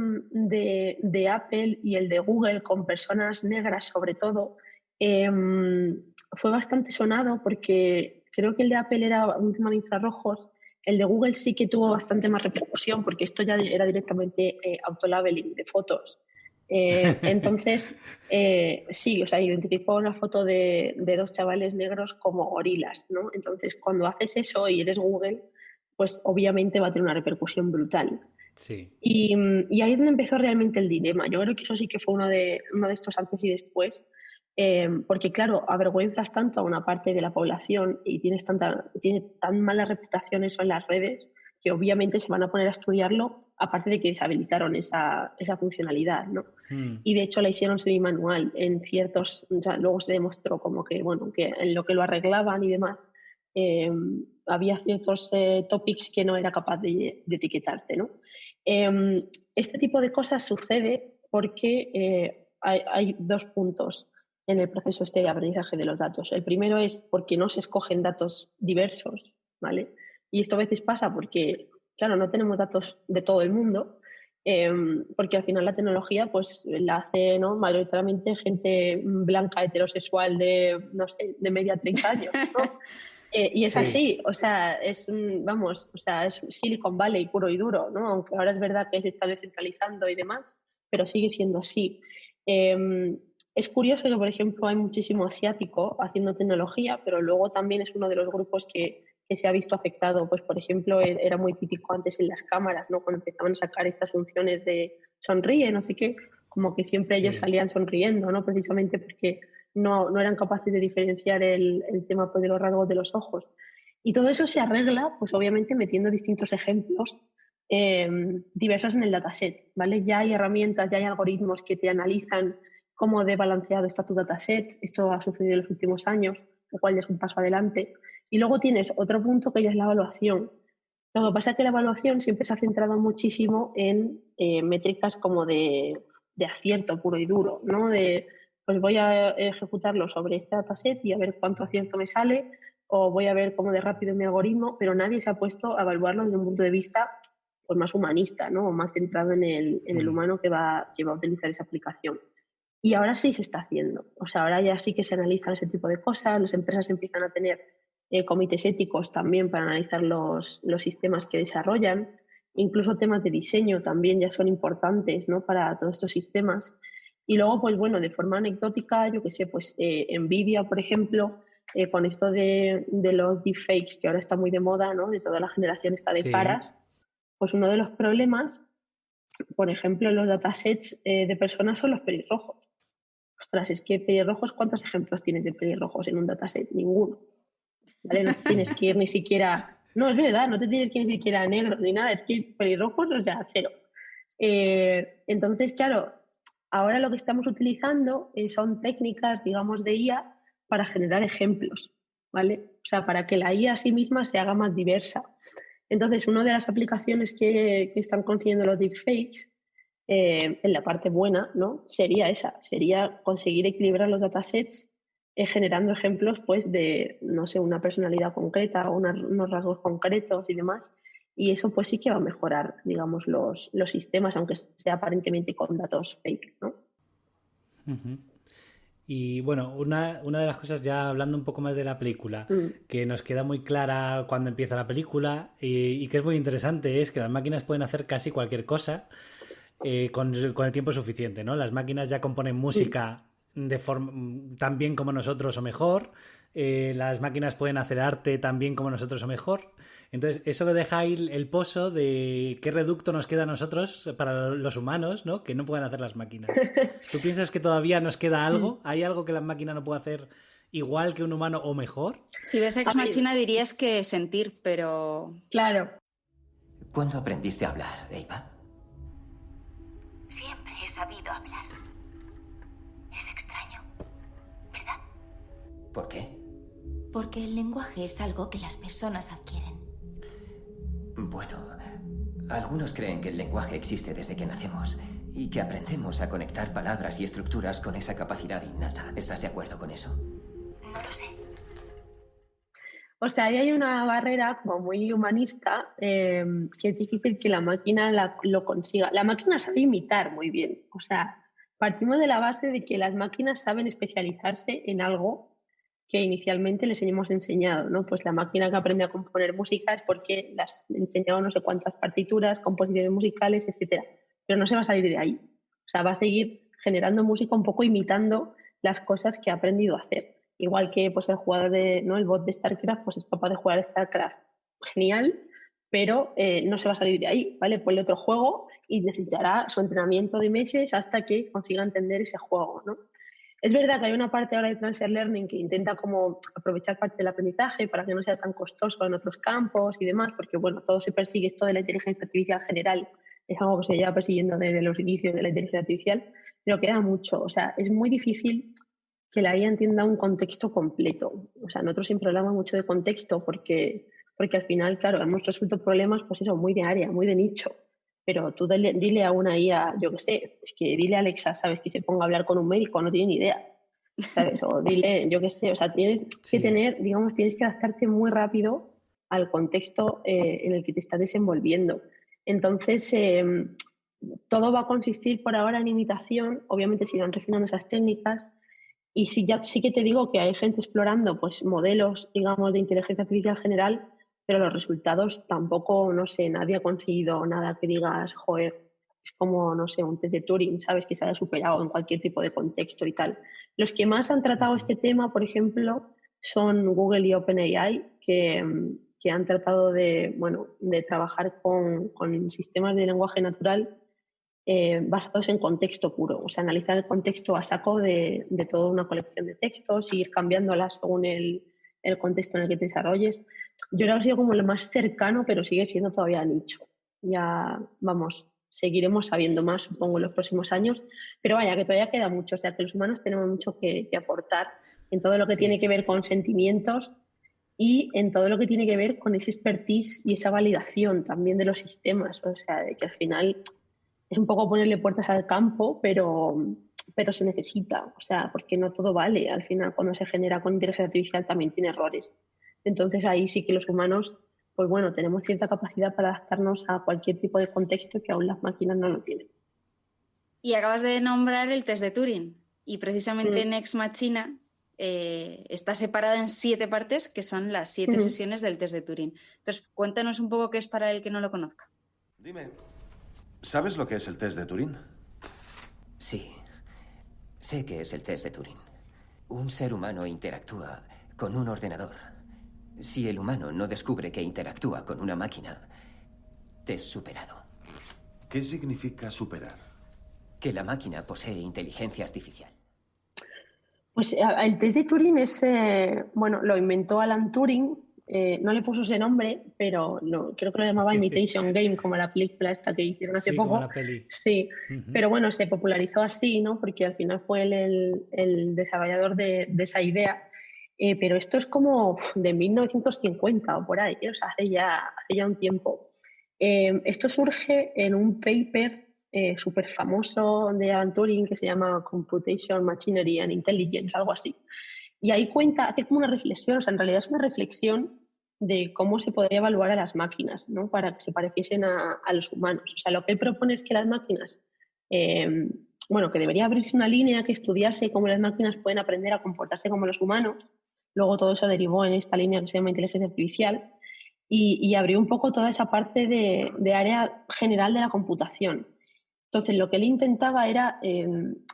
Apple y el de Google con personas negras, sobre todo, fue bastante sonado porque creo que el de Apple era un tema de infrarrojos. El de Google sí que tuvo bastante más repercusión porque esto ya era directamente autolabeling de fotos. Entonces, sí, o sea, identificó una foto de dos chavales negros como gorilas, ¿no? Entonces, cuando haces eso y eres Google, pues obviamente va a tener una repercusión brutal. Sí. Y ahí es donde empezó realmente el dilema. Yo creo que eso sí que fue uno de estos antes y después. Porque claro, avergüenzas tanto a una parte de la población y tiene tan mala reputación eso en las redes que obviamente se van a poner a estudiarlo, aparte de que deshabilitaron esa funcionalidad, ¿no? Y de hecho la hicieron semi-manual en ciertos, o sea, luego se demostró como que, bueno, que en lo que lo arreglaban y demás, había ciertos topics que no era capaz de etiquetarte, ¿no? Este tipo de cosas sucede porque hay dos puntos en el proceso de aprendizaje de los datos. El primero es porque no se escogen datos diversos, ¿vale? Y esto a veces pasa porque, claro, no tenemos datos de todo el mundo, porque al final la tecnología pues la hace, ¿no?, mayoritariamente gente blanca, heterosexual de, no sé, de media 30 años, ¿no? Y es Sí. así, o sea, vamos, o sea, es Silicon Valley puro y duro, ¿no? Aunque ahora es verdad que se está descentralizando y demás, pero sigue siendo así. Es curioso que, por ejemplo, hay muchísimo asiático haciendo tecnología, pero luego también es uno de los grupos que se ha visto afectado. Pues, por ejemplo, era muy típico antes en las cámaras, ¿no? Cuando empezaban a sacar estas funciones de sonríe, no sé qué, como que siempre ellos Sí. salían sonriendo, ¿no? Precisamente porque no eran capaces de diferenciar el tema, pues, de los rasgos de los ojos. Y todo eso se arregla, pues obviamente metiendo distintos ejemplos diversos en el dataset, ¿vale? Ya hay herramientas, ya hay algoritmos que te analizan cómo de balanceado está tu dataset. Esto ha sucedido en los últimos años, lo cual ya es un paso adelante. Y luego tienes otro punto que ya es la evaluación. Lo que pasa es que la evaluación siempre se ha centrado muchísimo en métricas como de acierto puro y duro, ¿no? De, pues voy a ejecutarlo sobre este dataset y a ver cuánto acierto me sale, o voy a ver cómo de rápido es mi algoritmo, pero nadie se ha puesto a evaluarlo desde un punto de vista, pues, más humanista, ¿no? O más centrado en el humano que va a utilizar esa aplicación. Y ahora sí se está haciendo. O sea, ahora ya sí que se analizan ese tipo de cosas, las empresas empiezan a tener comités éticos también para analizar los sistemas que desarrollan. Incluso temas de diseño también ya son importantes, ¿no? Para todos estos sistemas. Y luego, pues bueno, de forma anecdótica, yo qué sé, pues Nvidia, por ejemplo, con esto de los deepfakes, que ahora está muy de moda, ¿no? De toda la generación esta de Sí. caras, pues uno de los problemas, por ejemplo, en los datasets de personas son los pelirrojos. Ostras, es que pelirrojos, ¿cuántos ejemplos tienes de pelirrojos en un dataset? Ninguno. ¿Vale? No tienes que ir ni siquiera... No, es verdad, no te tienes que ir ni siquiera a negros ni nada, es que pelirrojos, o sea, cero. Entonces, claro, ahora lo que estamos utilizando son técnicas, digamos, de IA para generar ejemplos, ¿vale? O sea, para que la IA a sí misma se haga más diversa. Entonces, una de las aplicaciones que están consiguiendo los deepfakes, en la parte buena, ¿no? Sería esa, sería conseguir equilibrar los datasets generando ejemplos, pues, de, no sé, una personalidad concreta o unos rasgos concretos y demás. Y eso, pues, sí que va a mejorar, digamos, los sistemas, aunque sea aparentemente con datos fake, ¿no? Ujú. Y bueno, una de las cosas, ya hablando un poco más de la película, que nos queda muy clara cuando empieza la película y que es muy interesante, es que las máquinas pueden hacer casi cualquier cosa con el tiempo suficiente, ¿no? Las máquinas ya componen música de forma tan bien como nosotros o mejor. Las máquinas pueden hacer arte tan bien como nosotros o mejor. Entonces, eso deja ahí el pozo de qué reducto nos queda a nosotros para los humanos, ¿no? Que no pueden hacer las máquinas. ¿Tú piensas que todavía nos queda algo? ¿Hay algo que la máquina no puede hacer igual que un humano o mejor? Si ves Ex Machina dirías que sentir, pero... Claro. ¿Cuándo aprendiste a hablar, Eva? Siempre he sabido hablar. Es extraño, ¿verdad? ¿Por qué? Porque el lenguaje es algo que las personas adquieren. Bueno, algunos creen que el lenguaje existe desde que nacemos y que aprendemos a conectar palabras y estructuras con esa capacidad innata. ¿Estás de acuerdo con eso? No lo sé. O sea, ahí hay una barrera como muy humanista que es difícil que la máquina lo consiga. La máquina sabe imitar muy bien. O sea, partimos de la base de que las máquinas saben especializarse en algo que inicialmente les hemos enseñado, ¿no? Pues la máquina que aprende a componer música es porque las he enseñado no sé cuántas partituras, composiciones musicales, etcétera. Pero no se va a salir de ahí. O sea, va a seguir generando música un poco imitando las cosas que ha aprendido a hacer. Igual que, pues, el jugador el bot de StarCraft, pues es capaz de jugar StarCraft genial, pero no se va a salir de ahí, ¿vale? Ponle otro juego y necesitará su entrenamiento de meses hasta que consiga entender ese juego, ¿no? Es verdad que hay una parte ahora de Transfer Learning que intenta como aprovechar parte del aprendizaje para que no sea tan costoso en otros campos y demás, porque, bueno, todo se persigue, esto de la inteligencia artificial general es algo que se lleva persiguiendo desde los inicios de la inteligencia artificial, pero queda mucho. O sea, es muy difícil que la IA entienda un contexto completo. O sea, nosotros siempre hablamos mucho de contexto porque al final, claro, hemos resuelto problemas, pues eso, muy de área, muy de nicho. Pero tú dile a una IA, yo qué sé, es que dile a Alexa, ¿sabes? Que se ponga a hablar con un médico, no tiene ni idea, ¿sabes? O dile, yo qué sé, o sea, tienes que tener, digamos, tienes que adaptarte muy rápido al contexto en el que te estás desenvolviendo. Entonces, todo va a consistir por ahora en imitación, obviamente se irán refinando esas técnicas Y sí, ya sí que te digo que hay gente explorando pues modelos, digamos, de inteligencia artificial general, pero los resultados tampoco, no sé, nadie ha conseguido nada que digas, joder, es como, no sé, un test de Turing, ¿sabes? Que se haya superado en cualquier tipo de contexto y tal. Los que más han tratado este tema, por ejemplo, son Google y OpenAI, que han tratado de, bueno, de trabajar con sistemas de lenguaje natural basados en contexto puro, o sea, analizar el contexto a saco de toda una colección de textos y ir cambiándolas según el contexto en el que te desarrolles. Yo creo que ha sido como lo más cercano, pero sigue siendo todavía nicho. Ya, vamos, seguiremos sabiendo más, supongo, en los próximos años, pero vaya, que todavía queda mucho, o sea, que los humanos tenemos mucho que aportar en todo lo que tiene que ver con sentimientos y en todo lo que tiene que ver con ese expertise y esa validación también de los sistemas, o sea, de que al final es un poco ponerle puertas al campo, pero se necesita, o sea, porque no todo vale. Al final, cuando se genera con inteligencia artificial también tiene errores. Entonces ahí sí que los humanos, pues bueno, tenemos cierta capacidad para adaptarnos a cualquier tipo de contexto que aún las máquinas no lo tienen. Y acabas de nombrar el test de Turing. Y precisamente en Ex Machina está separada en 7 partes, que son las 7 sesiones del test de Turing. Entonces, cuéntanos un poco qué es para el que no lo conozca. Dime, ¿sabes lo que es el test de Turing? Sí, sé que es el test de Turing. Un ser humano interactúa con un ordenador. Si el humano no descubre que interactúa con una máquina, test superado. ¿Qué significa superar? Que la máquina posee inteligencia artificial. Pues el test de Turing es, bueno, lo inventó Alan Turing, no le puso ese nombre, pero creo que lo llamaba Imitation Game, como la película esta que hicieron hace poco. Como la peli. Sí, pero bueno, se popularizó así, ¿no? Porque al final fue el desarrollador de esa idea. Pero esto es como de 1950 o por ahí, o sea, hace ya un tiempo. Esto surge en un paper súper famoso de Alan Turing que se llama Computation, Machinery and Intelligence, algo así. Y ahí hace como una reflexión, o sea, en realidad es una reflexión de cómo se podría evaluar a las máquinas, ¿no? Para que se pareciesen a los humanos. O sea, lo que él propone es que las máquinas, bueno, que debería abrirse una línea que estudiase cómo las máquinas pueden aprender a comportarse como los humanos. Luego todo eso derivó en esta línea que se llama inteligencia artificial y abrió un poco toda esa parte de área general de la computación. Entonces, lo que él intentaba era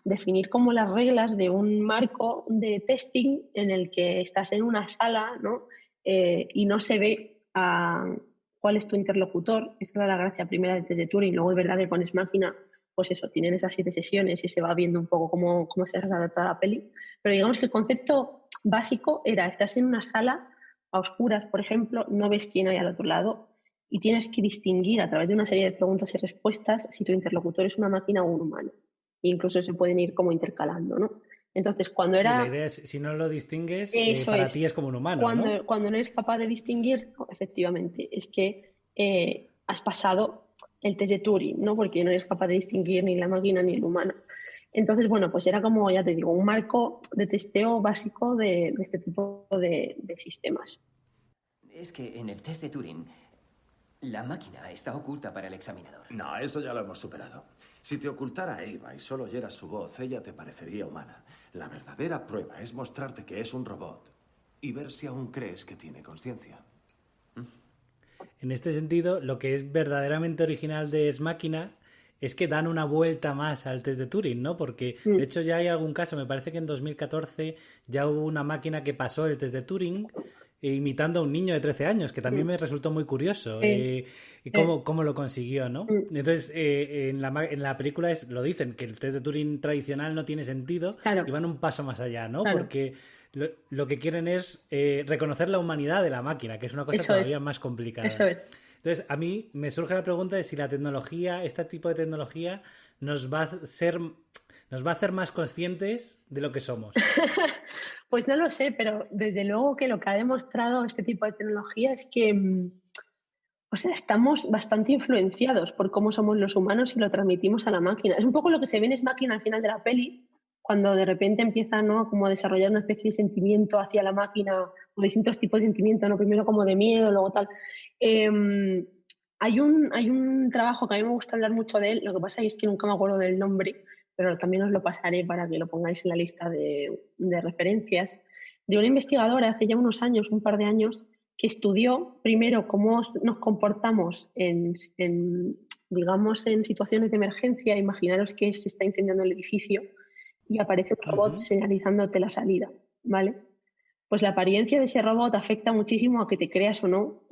definir como las reglas de un marco de testing en el que estás en una sala, ¿no? Y no se ve cuál es tu interlocutor. Esa era la gracia primera del test de Turing. Luego es verdad que con Ex Machina, pues eso, tienen esas 7 sesiones y se va viendo un poco cómo se desarrolla toda la peli. Pero digamos que el concepto básico era, estás en una sala a oscuras, por ejemplo, no ves quién hay al otro lado, y tienes que distinguir a través de una serie de preguntas y respuestas si tu interlocutor es una máquina o un humano. E incluso se pueden ir como intercalando, ¿no? Entonces, cuando era... La idea es, si no lo distingues, para ti es como un humano, ¿no? Cuando no eres capaz de distinguir, efectivamente, es que has pasado el test de Turing, ¿no? Porque no eres capaz de distinguir ni la máquina ni el humano. Entonces, bueno, pues era como, ya te digo, un marco de testeo básico de este tipo de sistemas. Es que en el test de Turing, la máquina está oculta para el examinador. No, eso ya lo hemos superado. Si te ocultara a Eva y solo oyeras su voz, ella te parecería humana. La verdadera prueba es mostrarte que es un robot y ver si aún crees que tiene conciencia. En este sentido, lo que es verdaderamente original de Ex Machina es que dan una vuelta más al test de Turing, ¿no? Porque, de hecho, ya hay algún caso, me parece que en 2014 ya hubo una máquina que pasó el test de Turing imitando a un niño de 13 años, que también me resultó muy curioso cómo lo consiguió, ¿no? Entonces, en la película lo dicen, que el test de Turing tradicional no tiene sentido, y van un paso más allá, ¿no? Claro. Porque lo que quieren es reconocer la humanidad de la máquina, que es una cosa todavía más complicada. Eso es. Entonces, a mí me surge la pregunta de si la tecnología, este tipo de tecnología, nos va a hacer más conscientes de lo que somos. Pues no lo sé, pero desde luego que lo que ha demostrado este tipo de tecnología es que, o sea, estamos bastante influenciados por cómo somos los humanos y lo transmitimos a la máquina. Es un poco lo que se ve en Ex Machina al final de la peli, cuando de repente empieza, ¿no?, como a desarrollar una especie de sentimiento hacia la máquina, o distintos tipos de sentimiento, ¿no? Primero como de miedo, luego tal. Hay un trabajo que a mí me gusta hablar mucho de él, lo que pasa es que nunca me acuerdo del nombre, pero también os lo pasaré para que lo pongáis en la lista de referencias, de una investigadora hace ya unos años, un par de años, que estudió primero cómo nos comportamos digamos, en situaciones de emergencia. Imaginaros que se está incendiando el edificio y aparece un robot señalizándote la salida, ¿vale? Pues la apariencia de ese robot afecta muchísimo a que te creas o no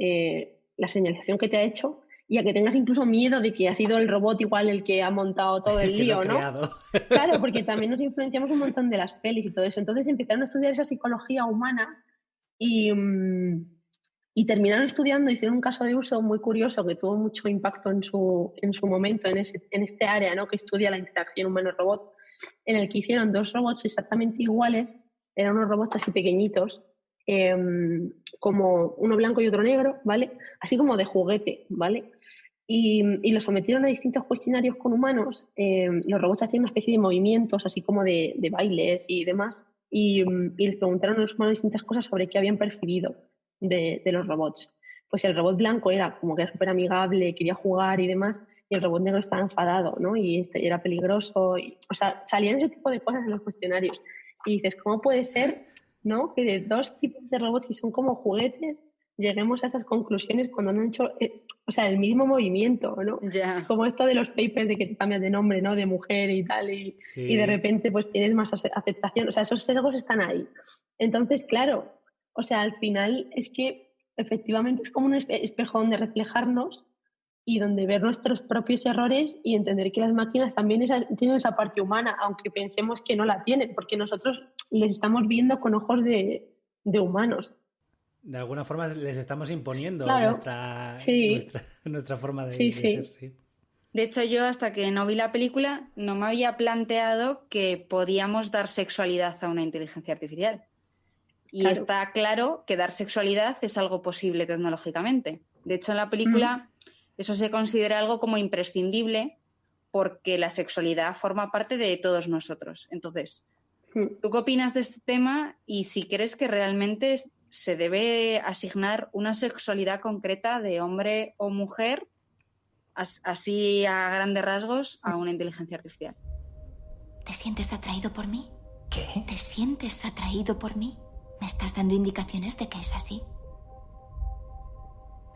la señalización que te ha hecho y a que tengas incluso miedo de que ha sido el robot igual el que ha montado todo el lío, ¿no? Claro, porque también nos influenciamos un montón de las pelis y todo eso. Entonces empezaron a estudiar esa psicología humana y terminaron estudiando, hicieron un caso de uso muy curioso que tuvo mucho impacto en su momento en este área, ¿no? Que estudia la interacción humano-robot, en el que hicieron 2 robots exactamente iguales, eran unos robots así pequeñitos, como uno blanco y otro negro, ¿vale? Así como de juguete, ¿vale? Y los sometieron a distintos cuestionarios con humanos. Los robots hacían una especie de movimientos, así como de bailes y demás, y les preguntaron a los humanos distintas cosas sobre qué habían percibido de los robots. Pues el robot blanco era como que era súper amigable, quería jugar y demás, y el robot negro estaba enfadado, ¿no? Y era peligroso. O sea, salían ese tipo de cosas en los cuestionarios. Y dices, ¿cómo puede ser, ¿no? Que de 2 tipos de robots que son como juguetes lleguemos a esas conclusiones cuando han hecho el mismo movimiento, ¿no? Yeah. Como esto de los papers de que te cambias de nombre, ¿no? De mujer y tal, y de repente pues tienes más aceptación. O sea, esos sesgos están ahí. Entonces, claro, o sea, al final es que efectivamente es como un espejo donde reflejarnos y donde ver nuestros propios errores y entender que las máquinas también tienen esa parte humana, aunque pensemos que no la tienen, porque nosotros les estamos viendo con ojos de humanos. De alguna forma les estamos imponiendo nuestra forma de ser. Sí. De hecho, yo hasta que no vi la película no me había planteado que podíamos dar sexualidad a una inteligencia artificial. Y está claro que dar sexualidad es algo posible tecnológicamente. De hecho, en la película eso se considera algo como imprescindible porque la sexualidad forma parte de todos nosotros. Entonces, ¿tú qué opinas de este tema? Y si crees que realmente se debe asignar una sexualidad concreta de hombre o mujer, así a grandes rasgos, a una inteligencia artificial. ¿Te sientes atraído por mí? ¿Qué? ¿Te sientes atraído por mí? ¿Me estás dando indicaciones de que es así?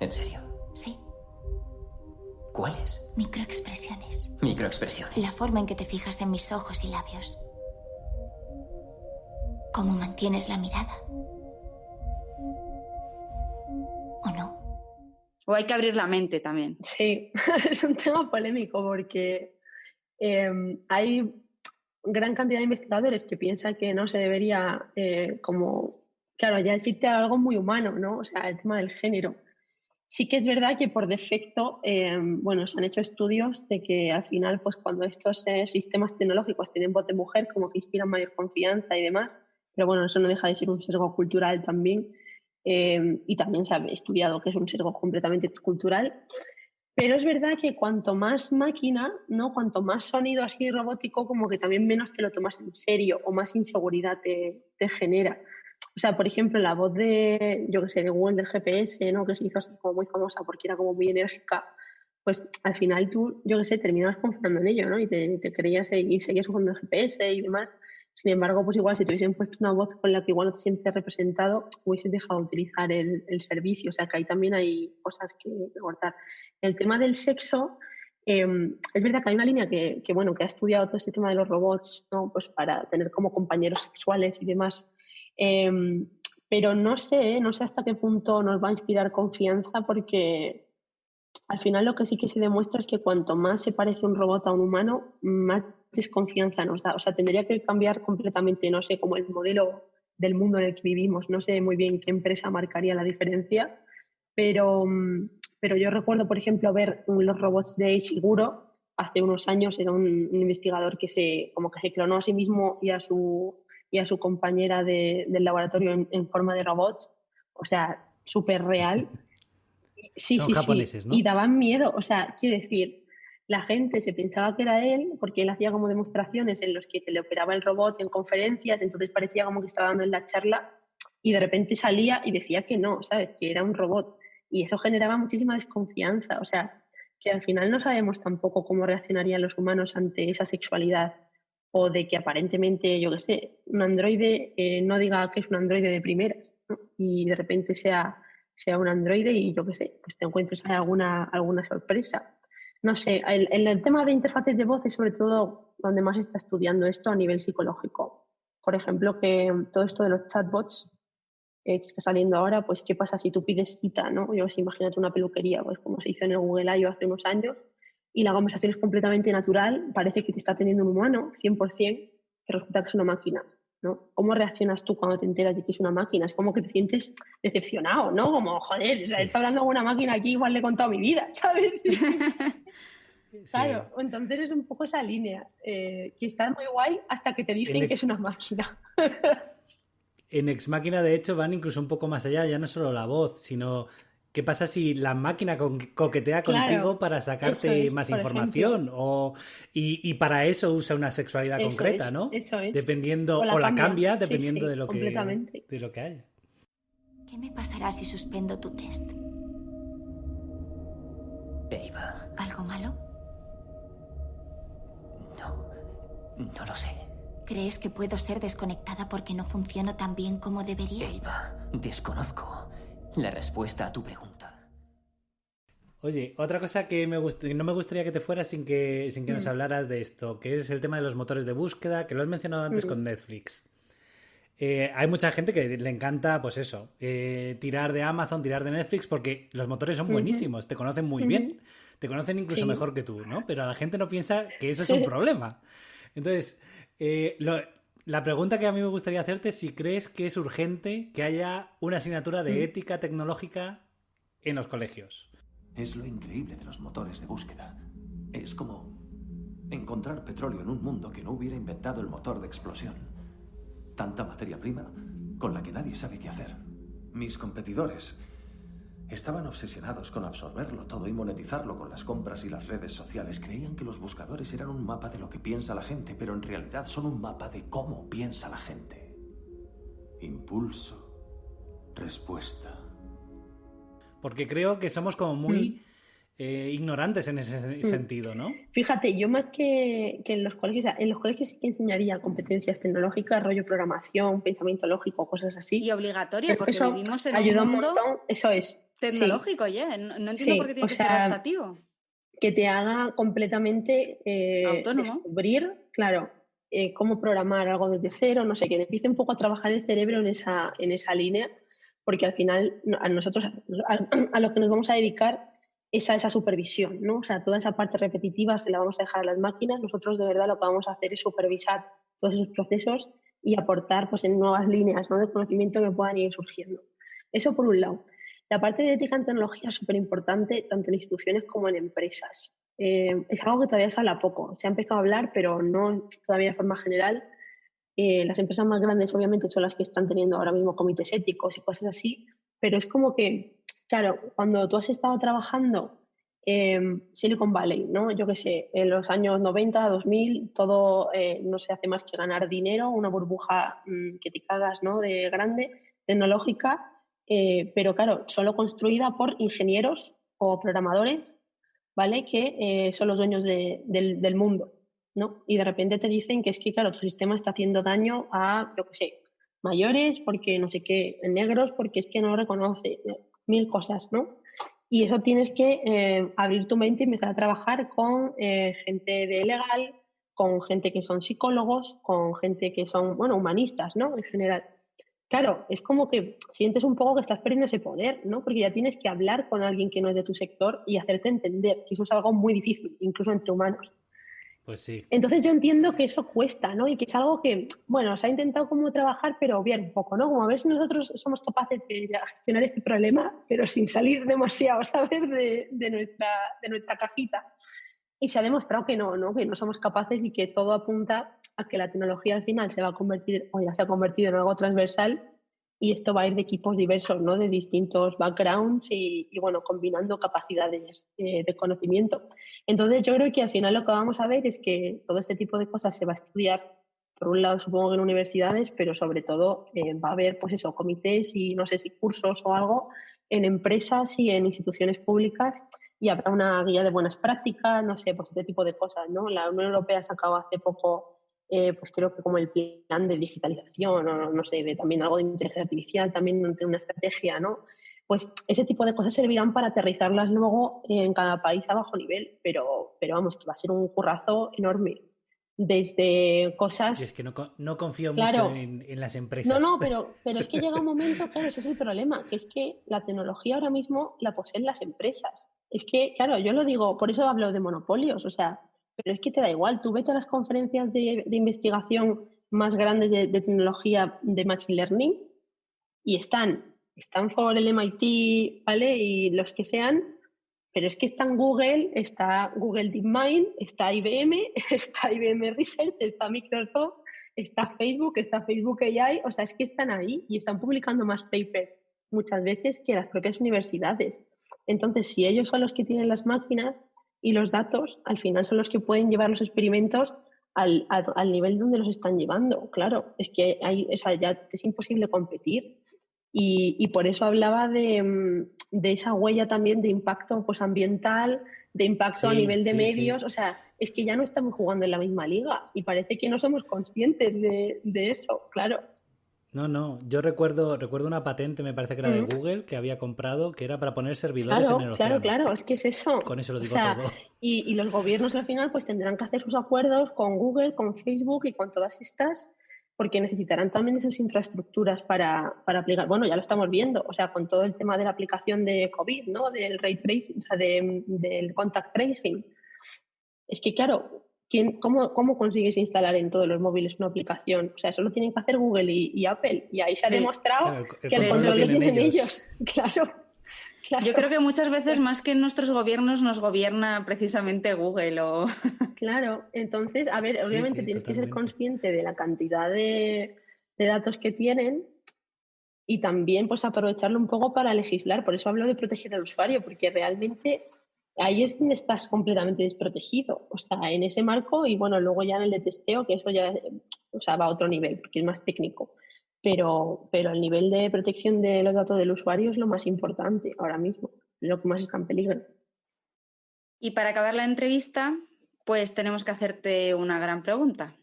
¿En serio? Sí. ¿Cuáles? Microexpresiones. Microexpresiones. La forma en que te fijas en mis ojos y labios. ¿Cómo mantienes la mirada? ¿O no? O hay que abrir la mente también. Sí, es un tema polémico porque hay gran cantidad de investigadores que piensan que no se debería claro, ya existe algo muy humano, ¿no? O sea, el tema del género. Sí que es verdad que por defecto, se han hecho estudios de que al final, pues cuando estos sistemas tecnológicos tienen voz de mujer, como que inspiran mayor confianza y demás, pero bueno, eso no deja de ser un sesgo cultural también, y también se ha estudiado que es un sesgo completamente cultural. Pero es verdad que cuanto más máquina, ¿no? Cuanto más sonido así robótico, como que también menos te lo tomas en serio o más inseguridad te genera. O sea, por ejemplo, la voz de, yo que sé, de Google del GPS, ¿no? Que se hizo así como muy famosa porque era como muy enérgica, pues al final tú, yo que sé, terminabas confiando en ello, ¿no? Y te creías y seguías usando el GPS y demás. Sin embargo, pues igual si te hubiesen puesto una voz con la que igual no te sientes representado, hubieses dejado de utilizar el servicio. O sea, que ahí también hay cosas que cortar. El tema del sexo, es verdad que hay una línea que ha estudiado todo este tema de los robots, ¿no? Pues para tener como compañeros sexuales y demás. Pero no sé hasta qué punto nos va a inspirar confianza, porque al final lo que sí que se demuestra es que cuanto más se parece un robot a un humano, más desconfianza nos da. O sea, tendría que cambiar completamente, no sé, como el modelo del mundo en el que vivimos. No sé muy bien qué empresa marcaría la diferencia, pero yo recuerdo, por ejemplo, ver los robots de Ishiguro hace unos años. Era un investigador que se clonó a sí mismo y a su compañera del laboratorio en forma de robots. O sea, súper real. Sí, Son japoneses, ¿no? Y daban miedo. O sea, quiero decir, la gente se pensaba que era él porque él hacía como demostraciones en los que te le operaba el robot en conferencias, entonces parecía como que estaba dando en la charla y de repente salía y decía que no, ¿sabes? Que era un robot. Y eso generaba muchísima desconfianza. O sea, que al final no sabemos tampoco cómo reaccionarían los humanos ante esa sexualidad o de que aparentemente, yo qué sé, un androide no diga que es un androide de primeras, ¿no? Y de repente sea un androide y yo qué sé, pues te encuentres alguna sorpresa. No sé, el tema de interfaces de voz es sobre todo donde más se está estudiando esto a nivel psicológico. Por ejemplo, que todo esto de los chatbots que está saliendo ahora, pues qué pasa si tú pides cita, ¿no? Yo imagínate una peluquería, pues como se hizo en el Google I.O. hace unos años, y la conversación es completamente natural, parece que te está atendiendo un humano, 100%, pero resulta que es una máquina, ¿no? ¿Cómo reaccionas tú cuando te enteras de que es una máquina? Es como que te sientes decepcionado, ¿no? Como, joder, Sí. está hablando con una máquina aquí, igual le he contado mi vida, ¿sabes? Claro, Sí. entonces es un poco esa línea, que está muy guay hasta que te dicen que es una máquina. En Ex Machina, de hecho, van incluso un poco más allá, ya no solo la voz, sino qué pasa si la máquina coquetea Claro, contigo para sacarte eso es, más por información y para eso usa una sexualidad Eso concreta, es, ¿no? eso es. Dependiendo, O o la cambia Sí, dependiendo sí, de lo completamente. que haya. ¿Qué me pasará si suspendo tu test? Eva, ¿Algo malo? no lo sé. ¿Crees que puedo ser desconectada porque no funciono tan bien como debería? Eva, desconozco la respuesta a tu pregunta. Oye, otra cosa que no me gustaría que te fueras sin que nos hablaras de esto, que es el tema de los motores de búsqueda, que lo has mencionado antes con Netflix. Hay mucha gente que le encanta, pues eso, tirar de Amazon, tirar de Netflix, porque los motores son buenísimos, te conocen muy bien, te conocen incluso Sí. mejor que tú, ¿no? Pero la gente no piensa que eso es un problema. Entonces, la pregunta que a mí me gustaría hacerte es si crees que es urgente que haya una asignatura de ética tecnológica en los colegios. Es lo increíble de los motores de búsqueda. Es como encontrar petróleo en un mundo que no hubiera inventado el motor de explosión. Tanta materia prima con la que nadie sabe qué hacer. Mis competidores estaban obsesionados con absorberlo todo y monetizarlo con las compras y las redes sociales. Creían que los buscadores eran un mapa de lo que piensa la gente, pero en realidad son un mapa de cómo piensa la gente. Impulso, respuesta. Porque creo que somos como muy ignorantes en ese sentido, ¿no? Fíjate, yo más que en los colegios sí que enseñaría competencias tecnológicas, rollo programación, pensamiento lógico, cosas así. Y obligatorio, Pero porque eso vivimos en ayuda un un mundo montón, eso es. tecnológico ya. No entiendo Sí, por qué tiene o que ser sea, optativo. que te haga completamente Autónomo. descubrir, claro, cómo programar algo desde cero, no sé, que empiece un poco a trabajar el cerebro en esa línea, porque al final a nosotros, a lo que nos vamos a dedicar es a esa supervisión, ¿no? O sea, toda esa parte repetitiva se la vamos a dejar a las máquinas, nosotros de verdad lo que vamos a hacer es supervisar todos esos procesos y aportar pues en nuevas líneas, ¿no?, de conocimiento que puedan ir surgiendo. Eso por un lado. La parte de ética en tecnología es súper importante, tanto en instituciones como en empresas. Es algo que todavía se habla poco. Se ha empezado a hablar, pero no todavía de forma general. Las empresas más grandes, obviamente, son las que están teniendo ahora mismo comités éticos y cosas así, pero es como que, claro, cuando tú has estado trabajando en Silicon Valley, ¿no? Yo qué sé, en los años 90, 2000, todo no se hace más que ganar dinero, una burbuja que te cagas, ¿no?, de grande, tecnológica, pero claro, solo construida por ingenieros o programadores, ¿vale?, que son los dueños del mundo, ¿no? Y de repente te dicen que es que, claro, tu sistema está haciendo daño a, yo qué sé, mayores, porque no sé qué, negros, porque es que no reconoce, mil cosas, ¿no? Y eso tienes que abrir tu mente y empezar a trabajar con gente de legal, con gente que son psicólogos, con gente que son, bueno, humanistas, ¿no?, en general. Claro, es como que sientes un poco que estás perdiendo ese poder, ¿no? Porque ya tienes que hablar con alguien que no es de tu sector y hacerte entender, que eso es algo muy difícil, incluso entre humanos. Pues sí. Entonces yo entiendo que eso cuesta, ¿no? Y que es algo que, bueno, se ha intentado como trabajar, pero obviar un poco, ¿no? Como a ver si nosotros somos capaces de gestionar este problema, pero sin salir demasiado, ¿sabes?, de nuestra cajita. Y se ha demostrado que no, ¿no? Que no somos capaces y que todo apunta a que la tecnología al final se va a convertir, o ya se ha convertido en algo transversal, y esto va a ir de equipos diversos, ¿no?, de distintos backgrounds y bueno, combinando capacidades de conocimiento. Entonces yo creo que al final lo que vamos a ver es que todo este tipo de cosas se va a estudiar, por un lado supongo que en universidades, pero sobre todo va a haber, pues eso, comités y no sé si cursos o algo en empresas y en instituciones públicas, y habrá una guía de buenas prácticas, no sé, pues este tipo de cosas, ¿no? La Unión Europea ha sacado hace poco pues creo que como el plan de digitalización o no sé, de también algo de inteligencia artificial, también tiene una estrategia, ¿no? Pues ese tipo de cosas servirán para aterrizarlas luego en cada país a bajo nivel, pero vamos, que va a ser un currazo enorme. Desde cosas... Y es que no confío Claro. mucho en las empresas. No, pero es que llega un momento, claro, ese es el problema, que es que la tecnología ahora mismo la poseen las empresas. Es que, claro, yo lo digo, por eso hablo de monopolios, o sea, pero es que te da igual, tú vete a las conferencias de investigación más grandes de tecnología de Machine Learning y están Stanford, el MIT, ¿vale? Y los que sean, pero es que está Google DeepMind, está IBM, está IBM Research, está Microsoft, está Facebook AI, o sea, es que están ahí y están publicando más papers muchas veces que las propias universidades. Entonces, si ellos son los que tienen las máquinas y los datos, al final son los que pueden llevar los experimentos al nivel donde los están llevando. Claro, es que ya es imposible competir. Y por eso hablaba de esa huella también de impacto pues, ambiental, de impacto a nivel de medios. O sea, es que ya no estamos jugando en la misma liga y parece que no somos conscientes de eso, claro. No. Yo recuerdo una patente, me parece que era de Google, que había comprado, que era para poner servidores en el océano. Claro, es que es eso. Con eso lo digo todo. Y los gobiernos al final pues tendrán que hacer sus acuerdos con Google, con Facebook y con todas estas, porque necesitarán también esas infraestructuras para aplicar. Bueno, ya lo estamos viendo, o sea, con todo el tema de la aplicación de COVID, ¿no? Del ray tracing, o sea, del contact tracing. Es que, claro, ¿cómo consigues instalar en todos los móviles una aplicación? O sea, eso lo tienen que hacer Google y Apple, y ahí se ha demostrado que el control lo tienen ellos. Claro. Yo creo que muchas veces más que nuestros gobiernos nos gobierna precisamente Google o... Claro, entonces, a ver, obviamente tienes que ser consciente de la cantidad de datos que tienen y también pues aprovecharlo un poco para legislar. Por eso hablo de proteger al usuario, porque realmente ahí es donde estás completamente desprotegido. O sea, en ese marco y bueno, luego ya en el de testeo, que eso ya va a otro nivel, porque es más técnico. Pero el nivel de protección de los datos del usuario es lo más importante ahora mismo, lo que más está en peligro. Y para acabar la entrevista, pues tenemos que hacerte una gran pregunta,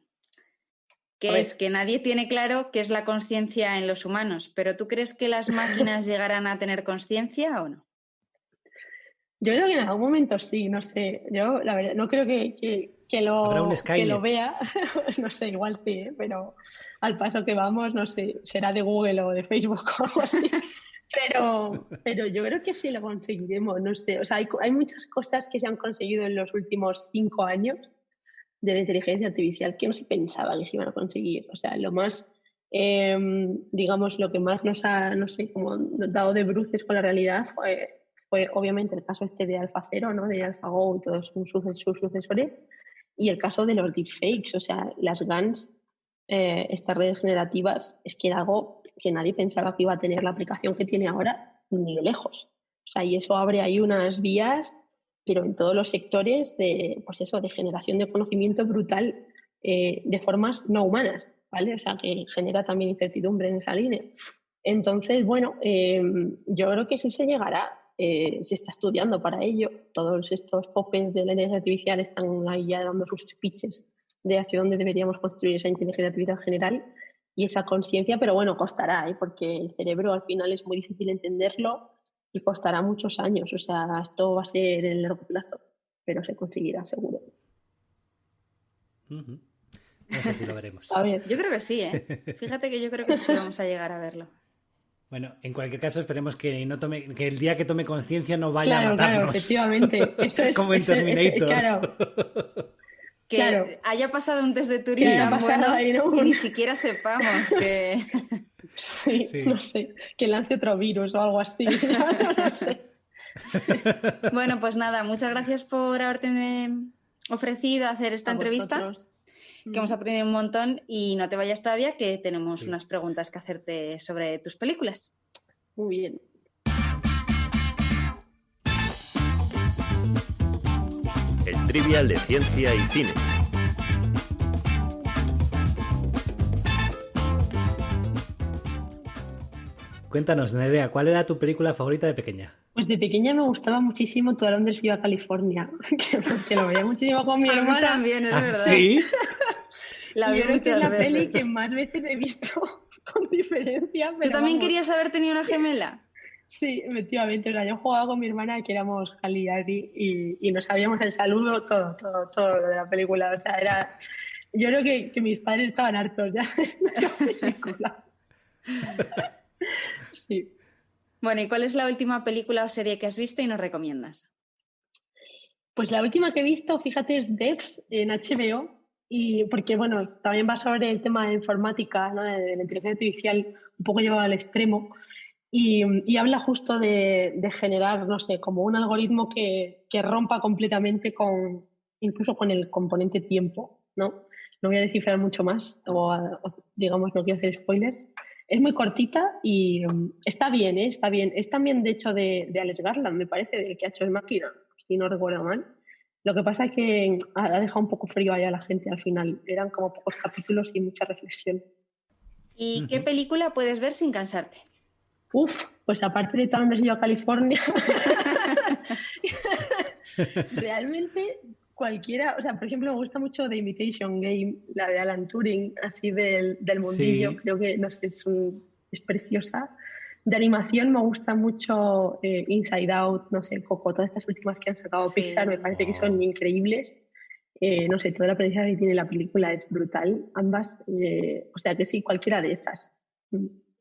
que es que nadie tiene claro qué es la conciencia en los humanos, pero ¿tú crees que las máquinas llegarán a tener conciencia o no? Yo creo que en algún momento sí, no sé. Yo, la verdad, no creo que lo vea. No sé, igual sí, pero al paso que vamos, no sé, será de Google o de Facebook o algo así. Pero yo creo que sí lo conseguiremos, no sé. O sea, hay muchas cosas que se han conseguido en los últimos 5 años de la inteligencia artificial que no se pensaba que se iban a conseguir. O sea, lo más, digamos, lo que más nos ha, no sé, como dado de bruces con la realidad fue obviamente el caso de AlphaZero, ¿no? De AlphaGo y todos sus sucesores, y el caso de los deepfakes, o sea, las GANs, estas redes generativas, es que era algo que nadie pensaba que iba a tener la aplicación que tiene ahora, ni de lejos. O sea, y eso abre ahí unas vías, pero en todos los sectores de generación de conocimiento brutal de formas no humanas, ¿vale? O sea, que genera también incertidumbre en esa línea. Entonces, bueno, yo creo que sí se llegará. Se está estudiando para ello. Todos estos popes de la inteligencia artificial están ahí ya dando sus speeches de hacia dónde deberíamos construir esa inteligencia artificial general y esa conciencia, pero bueno, costará, porque el cerebro al final es muy difícil entenderlo y costará muchos años. O sea, esto va a ser en el largo plazo, pero se conseguirá seguro. No sé si lo veremos. A ver. Yo creo que sí, ¿eh? Fíjate que yo creo que sí que vamos a llegar a verlo. Bueno, en cualquier caso esperemos que el día que tome conciencia no vaya a matarnos. Claro, efectivamente. Eso es, como en Terminator. Claro. Que haya pasado un test de Turing tan bueno ahí, ¿no? Y ni siquiera sepamos que... Sí, no sé, que lance otro virus o algo así. No sé. Bueno, pues nada, muchas gracias por haberte ofrecido hacer esta entrevista. Que hemos aprendido un montón y no te vayas todavía, que tenemos unas preguntas que hacerte sobre tus películas. Muy bien. El Trivial de Ciencia y Cine. Cuéntanos, Nerea, ¿cuál era tu película favorita de pequeña? Pues de pequeña me gustaba muchísimo Tu a Londres y yo a California, que lo veía muchísimo con mi hermana. A mí también, es verdad. ¿Sí? La Y vi yo creo que es muchas la peli veces. que más veces he visto con diferencia. ¿Tú Pero también vamos, querías haber tenido una gemela? Sí, efectivamente. O sea, yo jugaba con mi hermana que éramos Hal y Ari y nos sabíamos el saludo, todo lo de la película. O sea, era... Yo creo que mis padres estaban hartos ya de la película. Sí. Bueno, ¿y cuál es la última película o serie que has visto y nos recomiendas? Pues la última que he visto, fíjate, es Devs en HBO. Y porque, bueno, también va sobre el tema de informática, ¿no? de la inteligencia artificial, un poco llevado al extremo. Y habla justo de generar, no sé, como un algoritmo que rompa completamente incluso con el componente tiempo, ¿no? No voy a descifrar mucho más, digamos, no quiero hacer spoilers. Es muy cortita y está bien, ¿eh? Está bien. Es también, de hecho, de Alex Garland, me parece, del que ha hecho El Máquina, si no recuerdo mal. Lo que pasa es que ha dejado un poco frío ahí a la gente al final. Eran como pocos capítulos y mucha reflexión. ¿Y qué película puedes ver sin cansarte? Uf, pues aparte de todo donde he ido a California, realmente cualquiera, o sea, por ejemplo, me gusta mucho The Imitation Game, la de Alan Turing, así del mundillo, Sí. creo que, no sé, es preciosa. De animación me gusta mucho Inside Out, no sé, Coco, todas estas últimas que han sacado Sí. Pixar me parece que son increíbles. No sé, toda la aprendizaje que tiene la película es brutal, ambas, o sea que sí, cualquiera de esas.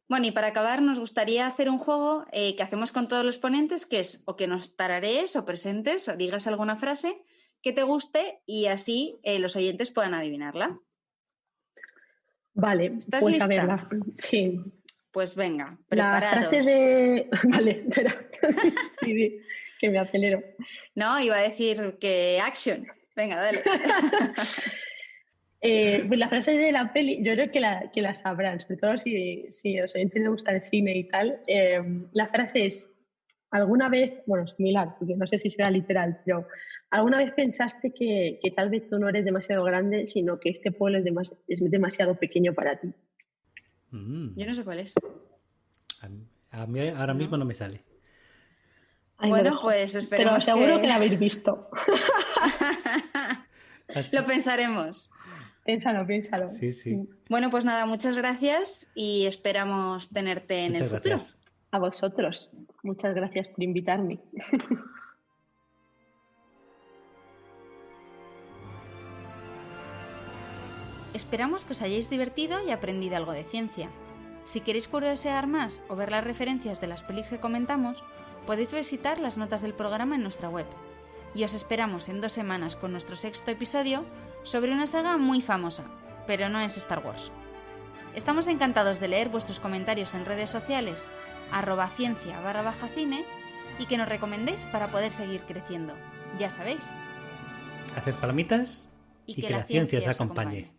Bueno, y para acabar, nos gustaría hacer un juego que hacemos con todos los ponentes, que es o que nos tararees o presentes o digas alguna frase que te guste y así los oyentes puedan adivinarla. Vale, ¿Estás pues lista? a ver, sí. Pues venga, La preparados. frase de... Vale, espera, sí, que me acelero. No, iba a decir que action. Venga, dale. Pues la frase de la peli, yo creo que la sabrán, sobre todo si a los oyentes les gusta el cine y tal. La frase es, alguna vez, bueno, similar, porque no sé si será literal, pero ¿alguna vez pensaste que tal vez tú no eres demasiado grande, sino que este pueblo es demasiado pequeño para ti? Yo no sé cuál es. A mí ahora mismo no me sale. Ahí lo Bueno, dejo. pues Pero esperemos seguro que la habéis visto. Así- Lo pensaremos. Piénsalo. Sí, sí. Bueno, pues nada, muchas gracias y esperamos tenerte en Muchas el futuro. gracias. A vosotros. Muchas gracias por invitarme. Esperamos que os hayáis divertido y aprendido algo de ciencia. Si queréis curiosear más o ver las referencias de las pelis que comentamos, podéis visitar las notas del programa en nuestra web. Y os esperamos en 2 semanas con nuestro 6º episodio sobre una saga muy famosa, pero no es Star Wars. Estamos encantados de leer vuestros comentarios en redes sociales, @ciencia_cine, y que nos recomendéis para poder seguir creciendo. Ya sabéis. Haced palomitas y que la ciencia os acompañe.